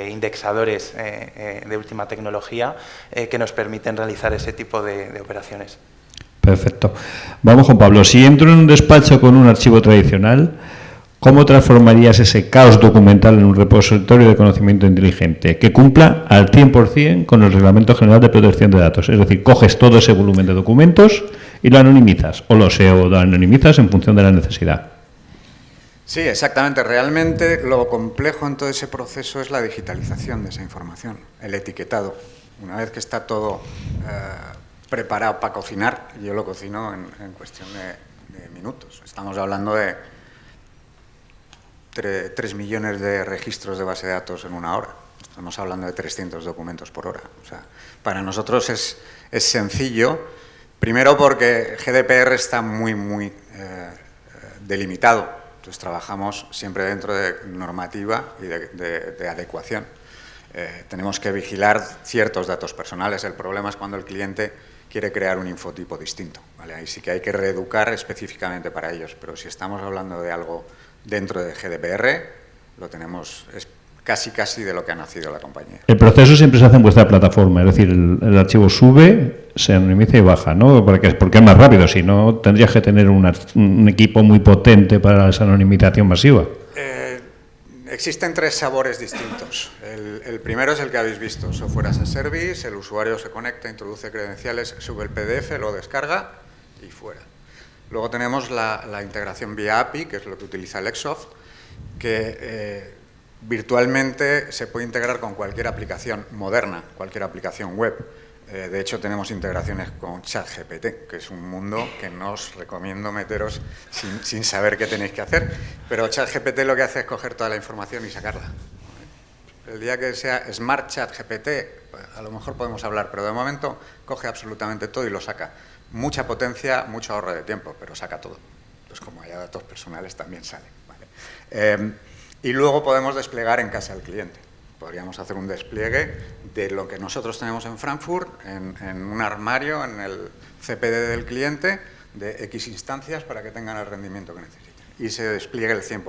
indexadores de última tecnología que nos permiten realizar ese tipo de operaciones. Perfecto. Vamos con Pablo. Si entro en un despacho con un archivo tradicional, ¿cómo transformarías ese caos documental en un repositorio de conocimiento inteligente que cumpla al 100% con el Reglamento General de Protección de Datos? Es decir, coges todo ese volumen de documentos y lo anonimizas, o lo anonimizas en función de la necesidad. Sí, exactamente. Realmente lo complejo en todo ese proceso es la digitalización de esa información, el etiquetado. Una vez que está todo preparado para cocinar, yo lo cocino en cuestión de minutos. Estamos hablando de 3 millones de registros de base de datos en una hora. Estamos hablando de 300 documentos por hora. O sea, para nosotros es sencillo, primero porque GDPR está muy delimitado. Entonces trabajamos siempre dentro de normativa y de adecuación. Tenemos que vigilar ciertos datos personales. El problema es cuando el cliente quiere crear un infotipo distinto, ¿vale? Ahí sí que hay que reeducar específicamente para ellos, pero si estamos hablando de algo dentro de GDPR, lo tenemos, es casi de lo que ha nacido la compañía. El proceso siempre se hace en vuestra plataforma, es decir, el archivo sube, se anonimiza y baja, ¿no? Porque es más rápido, si no tendrías que tener un equipo muy potente para esa anonimización masiva. Existen 3 sabores distintos. El primero es el que habéis visto, Software as a Service, el usuario se conecta, introduce credenciales, sube el PDF, lo descarga y fuera. Luego tenemos la integración vía API, que es lo que utiliza Lexsoft, que virtualmente se puede integrar con cualquier aplicación moderna, cualquier aplicación web. De hecho, tenemos integraciones con ChatGPT, que es un mundo que no os recomiendo meteros sin saber qué tenéis que hacer. Pero ChatGPT lo que hace es coger toda la información y sacarla. El día que sea Smart ChatGPT, a lo mejor podemos hablar, pero de momento coge absolutamente todo y lo saca. Mucha potencia, mucho ahorro de tiempo, pero saca todo. Entonces, como haya datos personales, también sale, ¿vale? Y luego podemos desplegar en casa del cliente. Podríamos hacer un despliegue de lo que nosotros tenemos en Frankfurt, en un armario, en el CPD del cliente, de X instancias para que tengan el rendimiento que necesiten. Y se despliegue el 100%.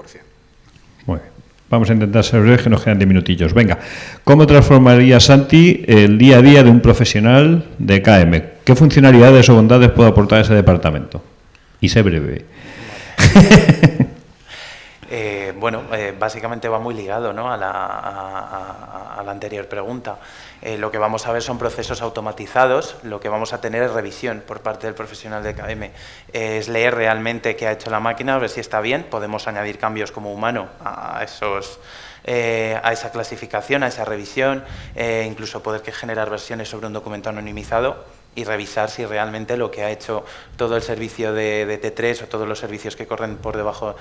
Muy bien. Vamos a intentar saber que nos quedan 10 minutillos. Venga, ¿cómo transformaría, Santi, el día a día de un profesional de KM? ¿Qué funcionalidades o bondades puede aportar ese departamento? Y sé breve. Básicamente va muy ligado, ¿no?, a la anterior pregunta. Lo que vamos a ver son procesos automatizados, lo que vamos a tener es revisión por parte del profesional de KM. Es leer realmente qué ha hecho la máquina, a ver si está bien, podemos añadir cambios como humano a esa clasificación, a esa revisión, incluso poder generar versiones sobre un documento anonimizado y revisar si realmente lo que ha hecho todo el servicio de T3 o todos los servicios que corren por debajo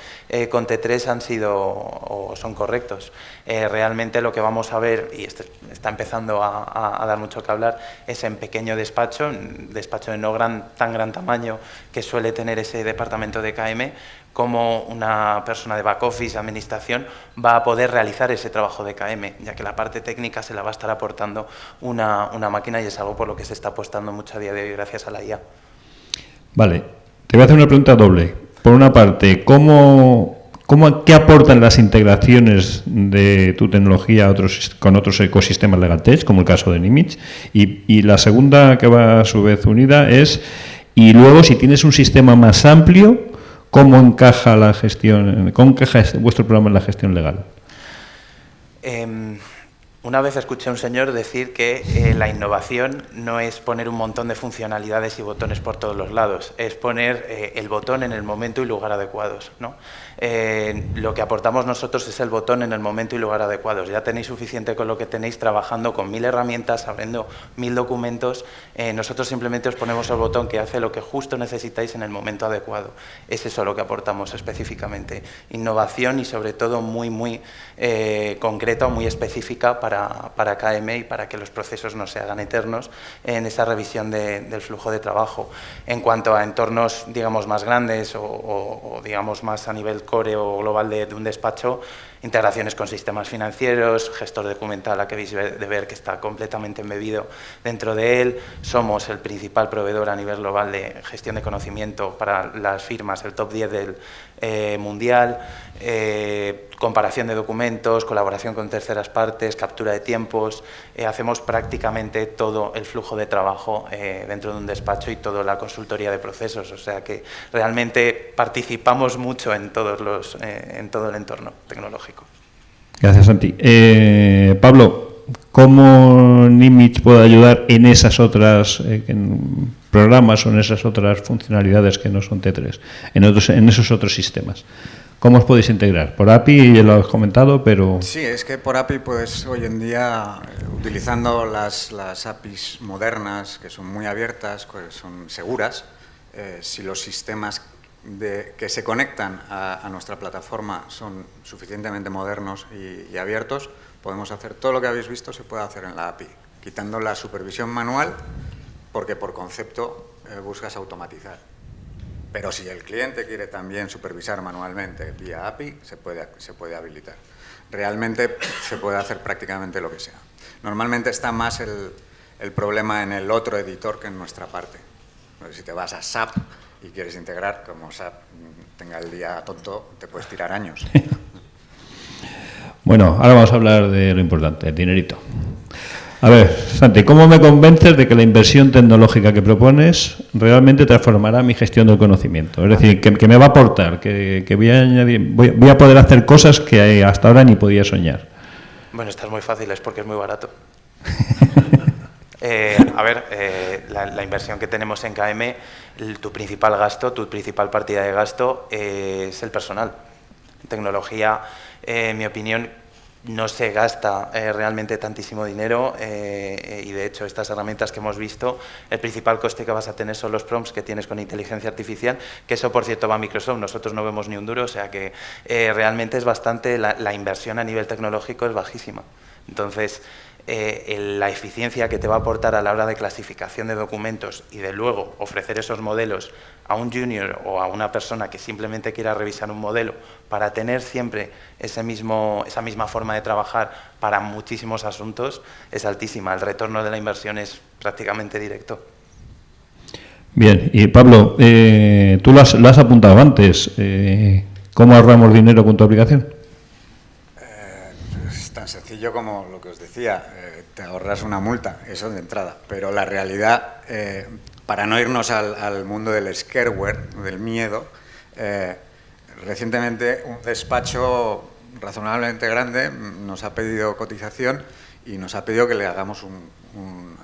con T3 han sido o son correctos. Realmente lo que vamos a ver, y está empezando a dar mucho que hablar, es en pequeño despacho, un despacho de no tan gran tamaño que suele tener ese departamento de KM, cómo una persona de back office, administración, va a poder realizar ese trabajo de KM, ya que la parte técnica se la va a estar aportando una máquina y es algo por lo que se está apostando mucho a día de hoy gracias a la IA. Vale, te voy a hacer una pregunta doble. Por una parte, ¿qué aportan las integraciones de tu tecnología con otros ecosistemas LegalTech, como el caso de Nimich? Y la segunda, que va a su vez unida, es, y luego si tienes un sistema más amplio, ¿cómo encaja vuestro programa en la gestión legal? Una vez escuché a un señor decir que la innovación no es poner un montón de funcionalidades y botones por todos los lados, es poner el botón en el momento y lugar adecuados, ¿no? Lo que aportamos nosotros es el botón en el momento y lugar adecuados. Ya tenéis suficiente con lo que tenéis trabajando con 1000 herramientas, abriendo 1000 documentos. Nosotros simplemente os ponemos el botón que hace lo que justo necesitáis en el momento adecuado. Es eso lo que aportamos específicamente. Innovación y sobre todo muy concreta o muy específica para KM y para que los procesos no se hagan eternos en esa revisión del flujo de trabajo. En cuanto a entornos, digamos, más grandes o digamos, más a nivel core o global de un despacho, integraciones con sistemas financieros, gestor documental, acabáis de ver que está completamente embebido dentro de él. Somos el principal proveedor a nivel global de gestión de conocimiento para las firmas, el top 10 del mundial, comparación de documentos, colaboración con terceras partes, captura de tiempos. Hacemos prácticamente todo el flujo de trabajo dentro de un despacho y toda la consultoría de procesos, o sea que realmente participamos mucho en todo el entorno tecnológico. Gracias, Santi. Pablo, ¿cómo Nimich puede ayudar en esas otras programas o en esas otras funcionalidades que no son T3, en esos otros sistemas? ¿Cómo os podéis integrar? Por API, ya lo has comentado, pero... Sí, es que por API, pues hoy en día, utilizando las APIs modernas, que son muy abiertas, que son seguras, si los sistemas que se conectan a nuestra plataforma son suficientemente modernos y abiertos, podemos hacer todo lo que habéis visto, se puede hacer en la API, quitando la supervisión manual, porque por concepto buscas automatizar. Pero si el cliente quiere también supervisar manualmente vía API, se puede habilitar. Realmente se puede hacer prácticamente lo que sea. Normalmente está más el problema en el otro editor que en nuestra parte. Si te vas a SAP y quieres integrar, como SAP tenga el día tonto, te puedes tirar años. Bueno, ahora vamos a hablar de lo importante, el dinerito. A ver, Santi, ¿cómo me convences de que la inversión tecnológica que propones realmente transformará mi gestión del conocimiento? Es decir, que me va a aportar, que voy a poder hacer cosas que hasta ahora ni podía soñar. Bueno, esta es muy fácil, es porque es muy barato. La inversión que tenemos en KM, tu principal gasto, tu principal partida de gasto es el personal. Tecnología, en mi opinión, no se gasta realmente tantísimo dinero y de hecho estas herramientas que hemos visto, el principal coste que vas a tener son los prompts que tienes con inteligencia artificial, que eso por cierto va a Microsoft, nosotros no vemos ni un duro, o sea que realmente es bastante, la inversión a nivel tecnológico es bajísima. Entonces, la eficiencia que te va a aportar a la hora de clasificación de documentos y de luego ofrecer esos modelos a un junior o a una persona que simplemente quiera revisar un modelo para tener siempre esa misma forma de trabajar para muchísimos asuntos es altísima. El retorno de la inversión es prácticamente directo. Bien, y Pablo, tú lo has apuntado antes. ¿Cómo ahorramos dinero con tu aplicación? Es tan sencillo como lo que os decía, te ahorras una multa, eso de entrada, pero la realidad, para no irnos al mundo del scareware, del miedo, recientemente un despacho razonablemente grande nos ha pedido cotización y nos ha pedido que le hagamos un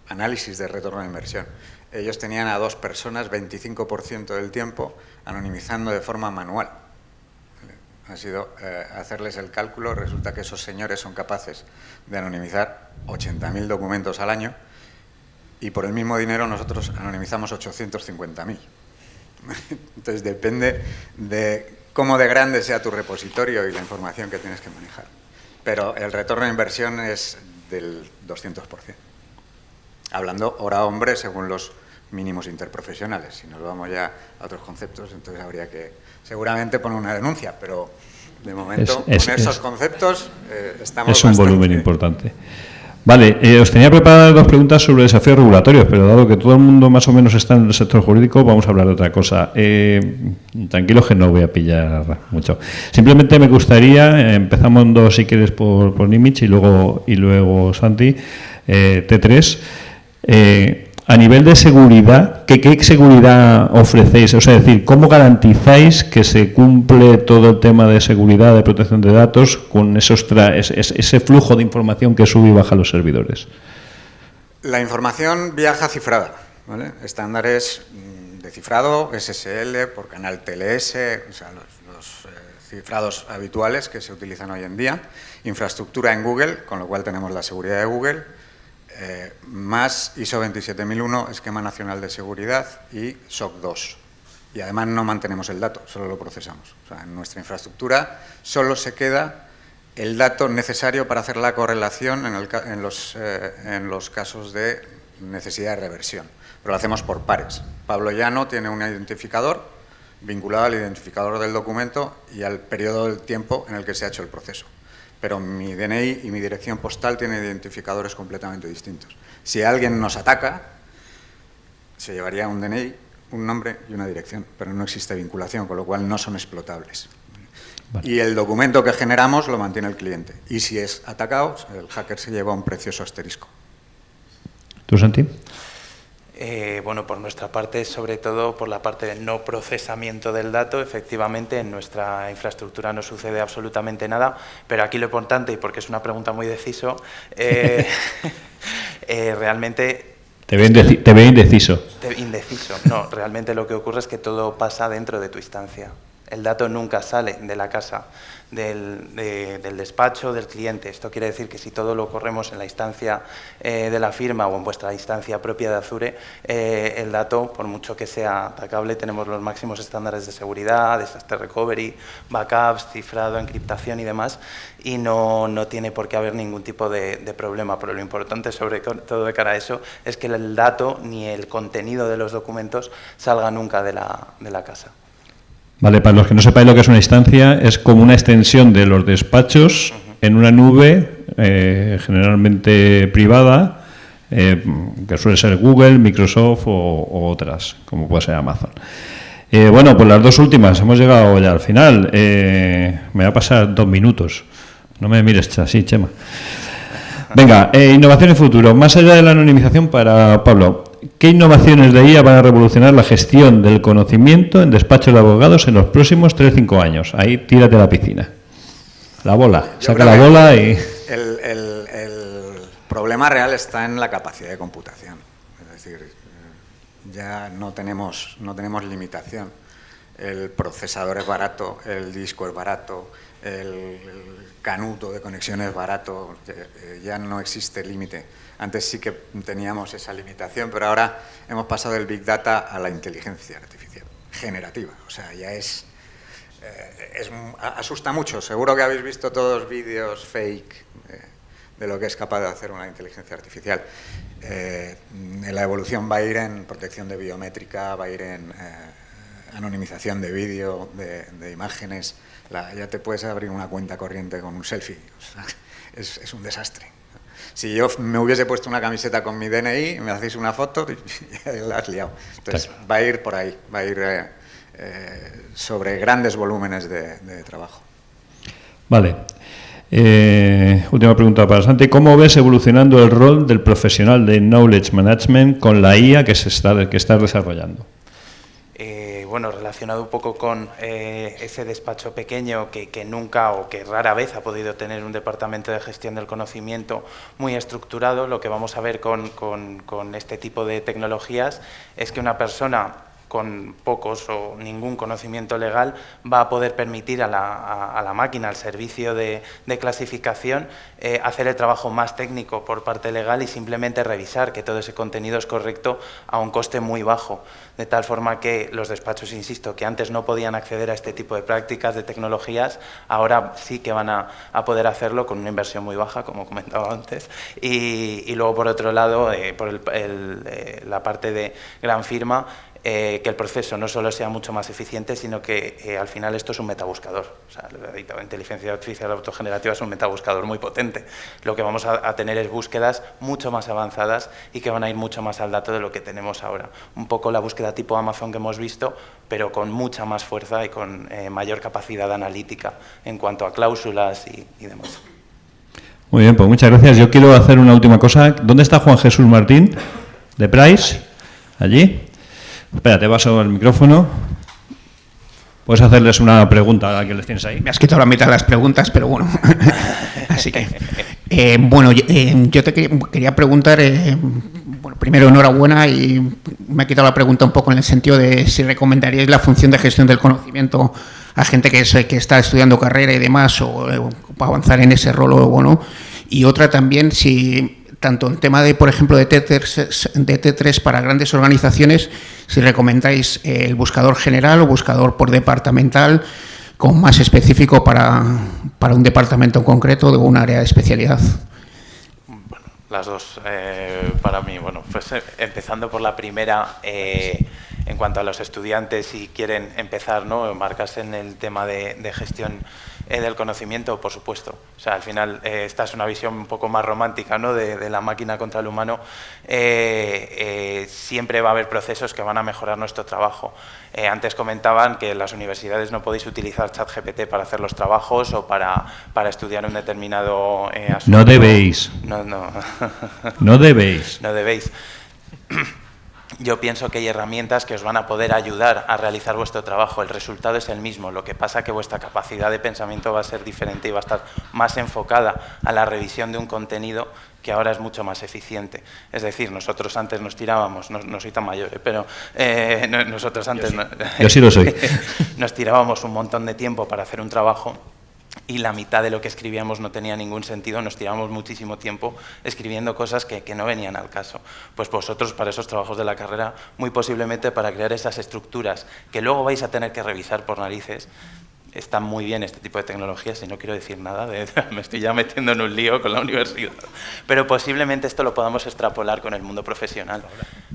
análisis de retorno de inversión. Ellos tenían a 2 personas 25% del tiempo anonimizando de forma manual. Ha sido hacerles el cálculo, resulta que esos señores son capaces de anonimizar 80.000 documentos al año y por el mismo dinero nosotros anonimizamos 850.000. Entonces depende de cómo de grande sea tu repositorio y la información que tienes que manejar. Pero el retorno de inversión es del 200%. Hablando hora hombre según los mínimos interprofesionales. Si nos vamos ya a otros conceptos, entonces habría que seguramente poner una denuncia, pero de momento con esos conceptos estamos es un bastante... volumen importante. Vale, os tenía preparadas 2 preguntas sobre desafíos regulatorios, pero dado que todo el mundo más o menos está en el sector jurídico, vamos a hablar de otra cosa. Tranquilos que no voy a pillar mucho. Simplemente me gustaría, empezamos en 2 si quieres por Nimich y luego Santi, T3. A nivel de seguridad, ¿qué seguridad ofrecéis? O sea, es decir, ¿cómo garantizáis que se cumple todo el tema de seguridad, de protección de datos, con ese flujo de información que sube y baja a los servidores? La información viaja cifrada, ¿vale? Estándares de cifrado, SSL, por canal TLS, o sea, los cifrados habituales que se utilizan hoy en día. Infraestructura en Google, con lo cual tenemos la seguridad de Google. Más ISO 27001, Esquema Nacional de Seguridad, y SOC 2. Y además no mantenemos el dato, solo lo procesamos. O sea, en nuestra infraestructura solo se queda el dato necesario para hacer la correlación en los casos de necesidad de reversión. Pero lo hacemos por pares. Pablo Llano tiene un identificador vinculado al identificador del documento y al periodo del tiempo en el que se ha hecho el proceso. Pero mi DNI y mi dirección postal tienen identificadores completamente distintos. Si alguien nos ataca, se llevaría un DNI, un nombre y una dirección, pero no existe vinculación, con lo cual no son explotables. Vale. Y el documento que generamos lo mantiene el cliente. Y si es atacado, el hacker se lleva un precioso asterisco. ¿Tú, Santi? Bueno, por nuestra parte, sobre todo por la parte de no procesamiento del dato, efectivamente en nuestra infraestructura no sucede absolutamente nada, pero aquí lo importante, y porque es una pregunta muy deciso, realmente... Te ve indeciso. Indeciso. No, realmente lo que ocurre es que todo pasa dentro de tu instancia. El dato nunca sale de la casa, del despacho, del cliente. Esto quiere decir que si todo lo corremos en la instancia de la firma o en vuestra instancia propia de Azure, el dato, por mucho que sea atacable, tenemos los máximos estándares de seguridad, disaster recovery, backups, cifrado, encriptación y demás, y no tiene por qué haber ningún tipo de problema. Pero lo importante, sobre todo de cara a eso, es que el dato ni el contenido de los documentos salga nunca de la casa. Vale, para los que no sepáis lo que es una instancia, es como una extensión de los despachos en una nube generalmente privada, que suele ser Google, Microsoft o otras, como puede ser Amazon. Bueno, pues las dos últimas, hemos llegado ya al final. Me va a pasar 2 minutos. No me mires así, Chema. Venga, innovación en futuro. Más allá de la anonimización, para Pablo, ¿qué innovaciones de IA van a revolucionar la gestión del conocimiento en despachos de abogados en los próximos 3-5 años? Ahí tírate a la piscina. La bola, saca la bola y... El problema real está en la capacidad de computación. Es decir, ya no tenemos limitación. El procesador es barato, el disco es barato, el canuto de conexión es barato, ya no existe límite. Antes sí que teníamos esa limitación, pero ahora hemos pasado del Big Data a la inteligencia artificial generativa. O sea, ya asusta mucho. Seguro que habéis visto todos vídeos fake de lo que es capaz de hacer una inteligencia artificial. La evolución va a ir en protección de biométrica, va a ir en anonimización de vídeo, de imágenes. Ya te puedes abrir una cuenta corriente con un selfie. O sea, es un desastre. Si yo me hubiese puesto una camiseta con mi DNI, me hacéis una foto y la has liado. Entonces, va a ir por ahí, va a ir sobre grandes volúmenes de trabajo. Vale. Última pregunta para Santi. ¿Cómo ves evolucionando el rol del profesional de Knowledge Management con la IA que estás desarrollando? Bueno, relacionado un poco con ese despacho pequeño que nunca o que rara vez ha podido tener un departamento de gestión del conocimiento muy estructurado, lo que vamos a ver con este tipo de tecnologías es que una persona con pocos o ningún conocimiento legal va a poder permitir a la máquina, al servicio de clasificación, hacer el trabajo más técnico por parte legal y simplemente revisar que todo ese contenido es correcto a un coste muy bajo. De tal forma que los despachos, insisto, que antes no podían acceder a este tipo de prácticas, de tecnologías, ahora sí que van a poder hacerlo con una inversión muy baja, como comentaba antes. Y luego, por otro lado, por la parte de gran firma, que el proceso no solo sea mucho más eficiente, sino que al final esto es un metabuscador. O sea, la inteligencia artificial autogenerativa es un metabuscador muy potente. Lo que vamos a tener es búsquedas mucho más avanzadas y que van a ir mucho más al dato de lo que tenemos ahora. Un poco la búsqueda tipo Amazon que hemos visto, pero con mucha más fuerza y con mayor capacidad analítica en cuanto a cláusulas y demás. Muy bien, pues muchas gracias. Yo quiero hacer una última cosa. ¿Dónde está Juan Jesús Martín, de Price? ¿Allí? Espera, te paso el micrófono. Puedes hacerles una pregunta a quien les tienes ahí. Me has quitado la mitad de las preguntas, pero bueno. Así que, yo te quería preguntar, bueno, primero enhorabuena y me ha quitado la pregunta un poco en el sentido de si recomendaríais la función de gestión del conocimiento a gente que está estudiando carrera y demás o para avanzar en ese rol o no. Y otra también, si tanto en tema de, por ejemplo, de T3 para grandes organizaciones, si recomendáis el buscador general o buscador por departamental, con más específico para un departamento en concreto o un área de especialidad. Bueno, las dos para mí. Bueno, pues empezando por la primera, En cuanto a los estudiantes, si quieren empezar, ¿no?, marcarse en el tema de gestión del conocimiento, por supuesto. O sea, al final, esta es una visión un poco más romántica, ¿no?, de la máquina contra el humano. Siempre va a haber procesos que van a mejorar nuestro trabajo. Antes comentaban que en las universidades no podéis utilizar ChatGPT para hacer los trabajos o para estudiar un determinado asunto. No debéis. No. No debéis. No debéis. Yo pienso que hay herramientas que os van a poder ayudar a realizar vuestro trabajo. El resultado es el mismo. Lo que pasa es que vuestra capacidad de pensamiento va a ser diferente y va a estar más enfocada a la revisión de un contenido que ahora es mucho más eficiente. Es decir, nosotros antes nos tirábamos, no soy tan mayor, pero nosotros antes... Yo sí lo soy. Nos tirábamos un montón de tiempo para hacer un trabajo y la mitad de lo que escribíamos no tenía ningún sentido, nos tirábamos muchísimo tiempo escribiendo cosas que no venían al caso. Pues vosotros, para esos trabajos de la carrera, muy posiblemente para crear esas estructuras que luego vais a tener que revisar por narices. Está muy bien este tipo de tecnologías y no quiero decir nada, me estoy ya metiendo en un lío con la universidad, pero posiblemente esto lo podamos extrapolar con el mundo profesional.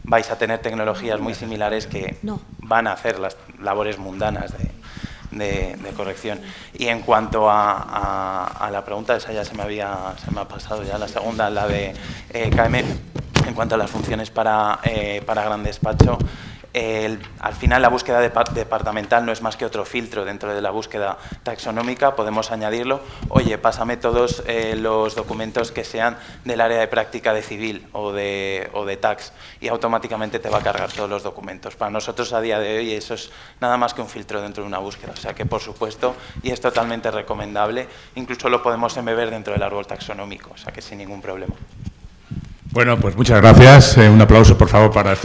Vais a tener tecnologías muy similares que van a hacer las labores mundanas de corrección. Y en cuanto a la pregunta, esa ya se me ha pasado ya, la segunda, la de KM, en cuanto a las funciones para gran despacho, al final la búsqueda departamental no es más que otro filtro dentro de la búsqueda taxonómica. Podemos añadirlo, oye, pásame todos los documentos que sean del área de práctica de civil o de tax, y automáticamente te va a cargar todos los documentos. Para nosotros a día de hoy eso es nada más que un filtro dentro de una búsqueda, o sea que por supuesto, y es totalmente recomendable, incluso lo podemos embeber dentro del árbol taxonómico, o sea que sin ningún problema. Bueno, pues muchas gracias. Un aplauso, por favor, para estos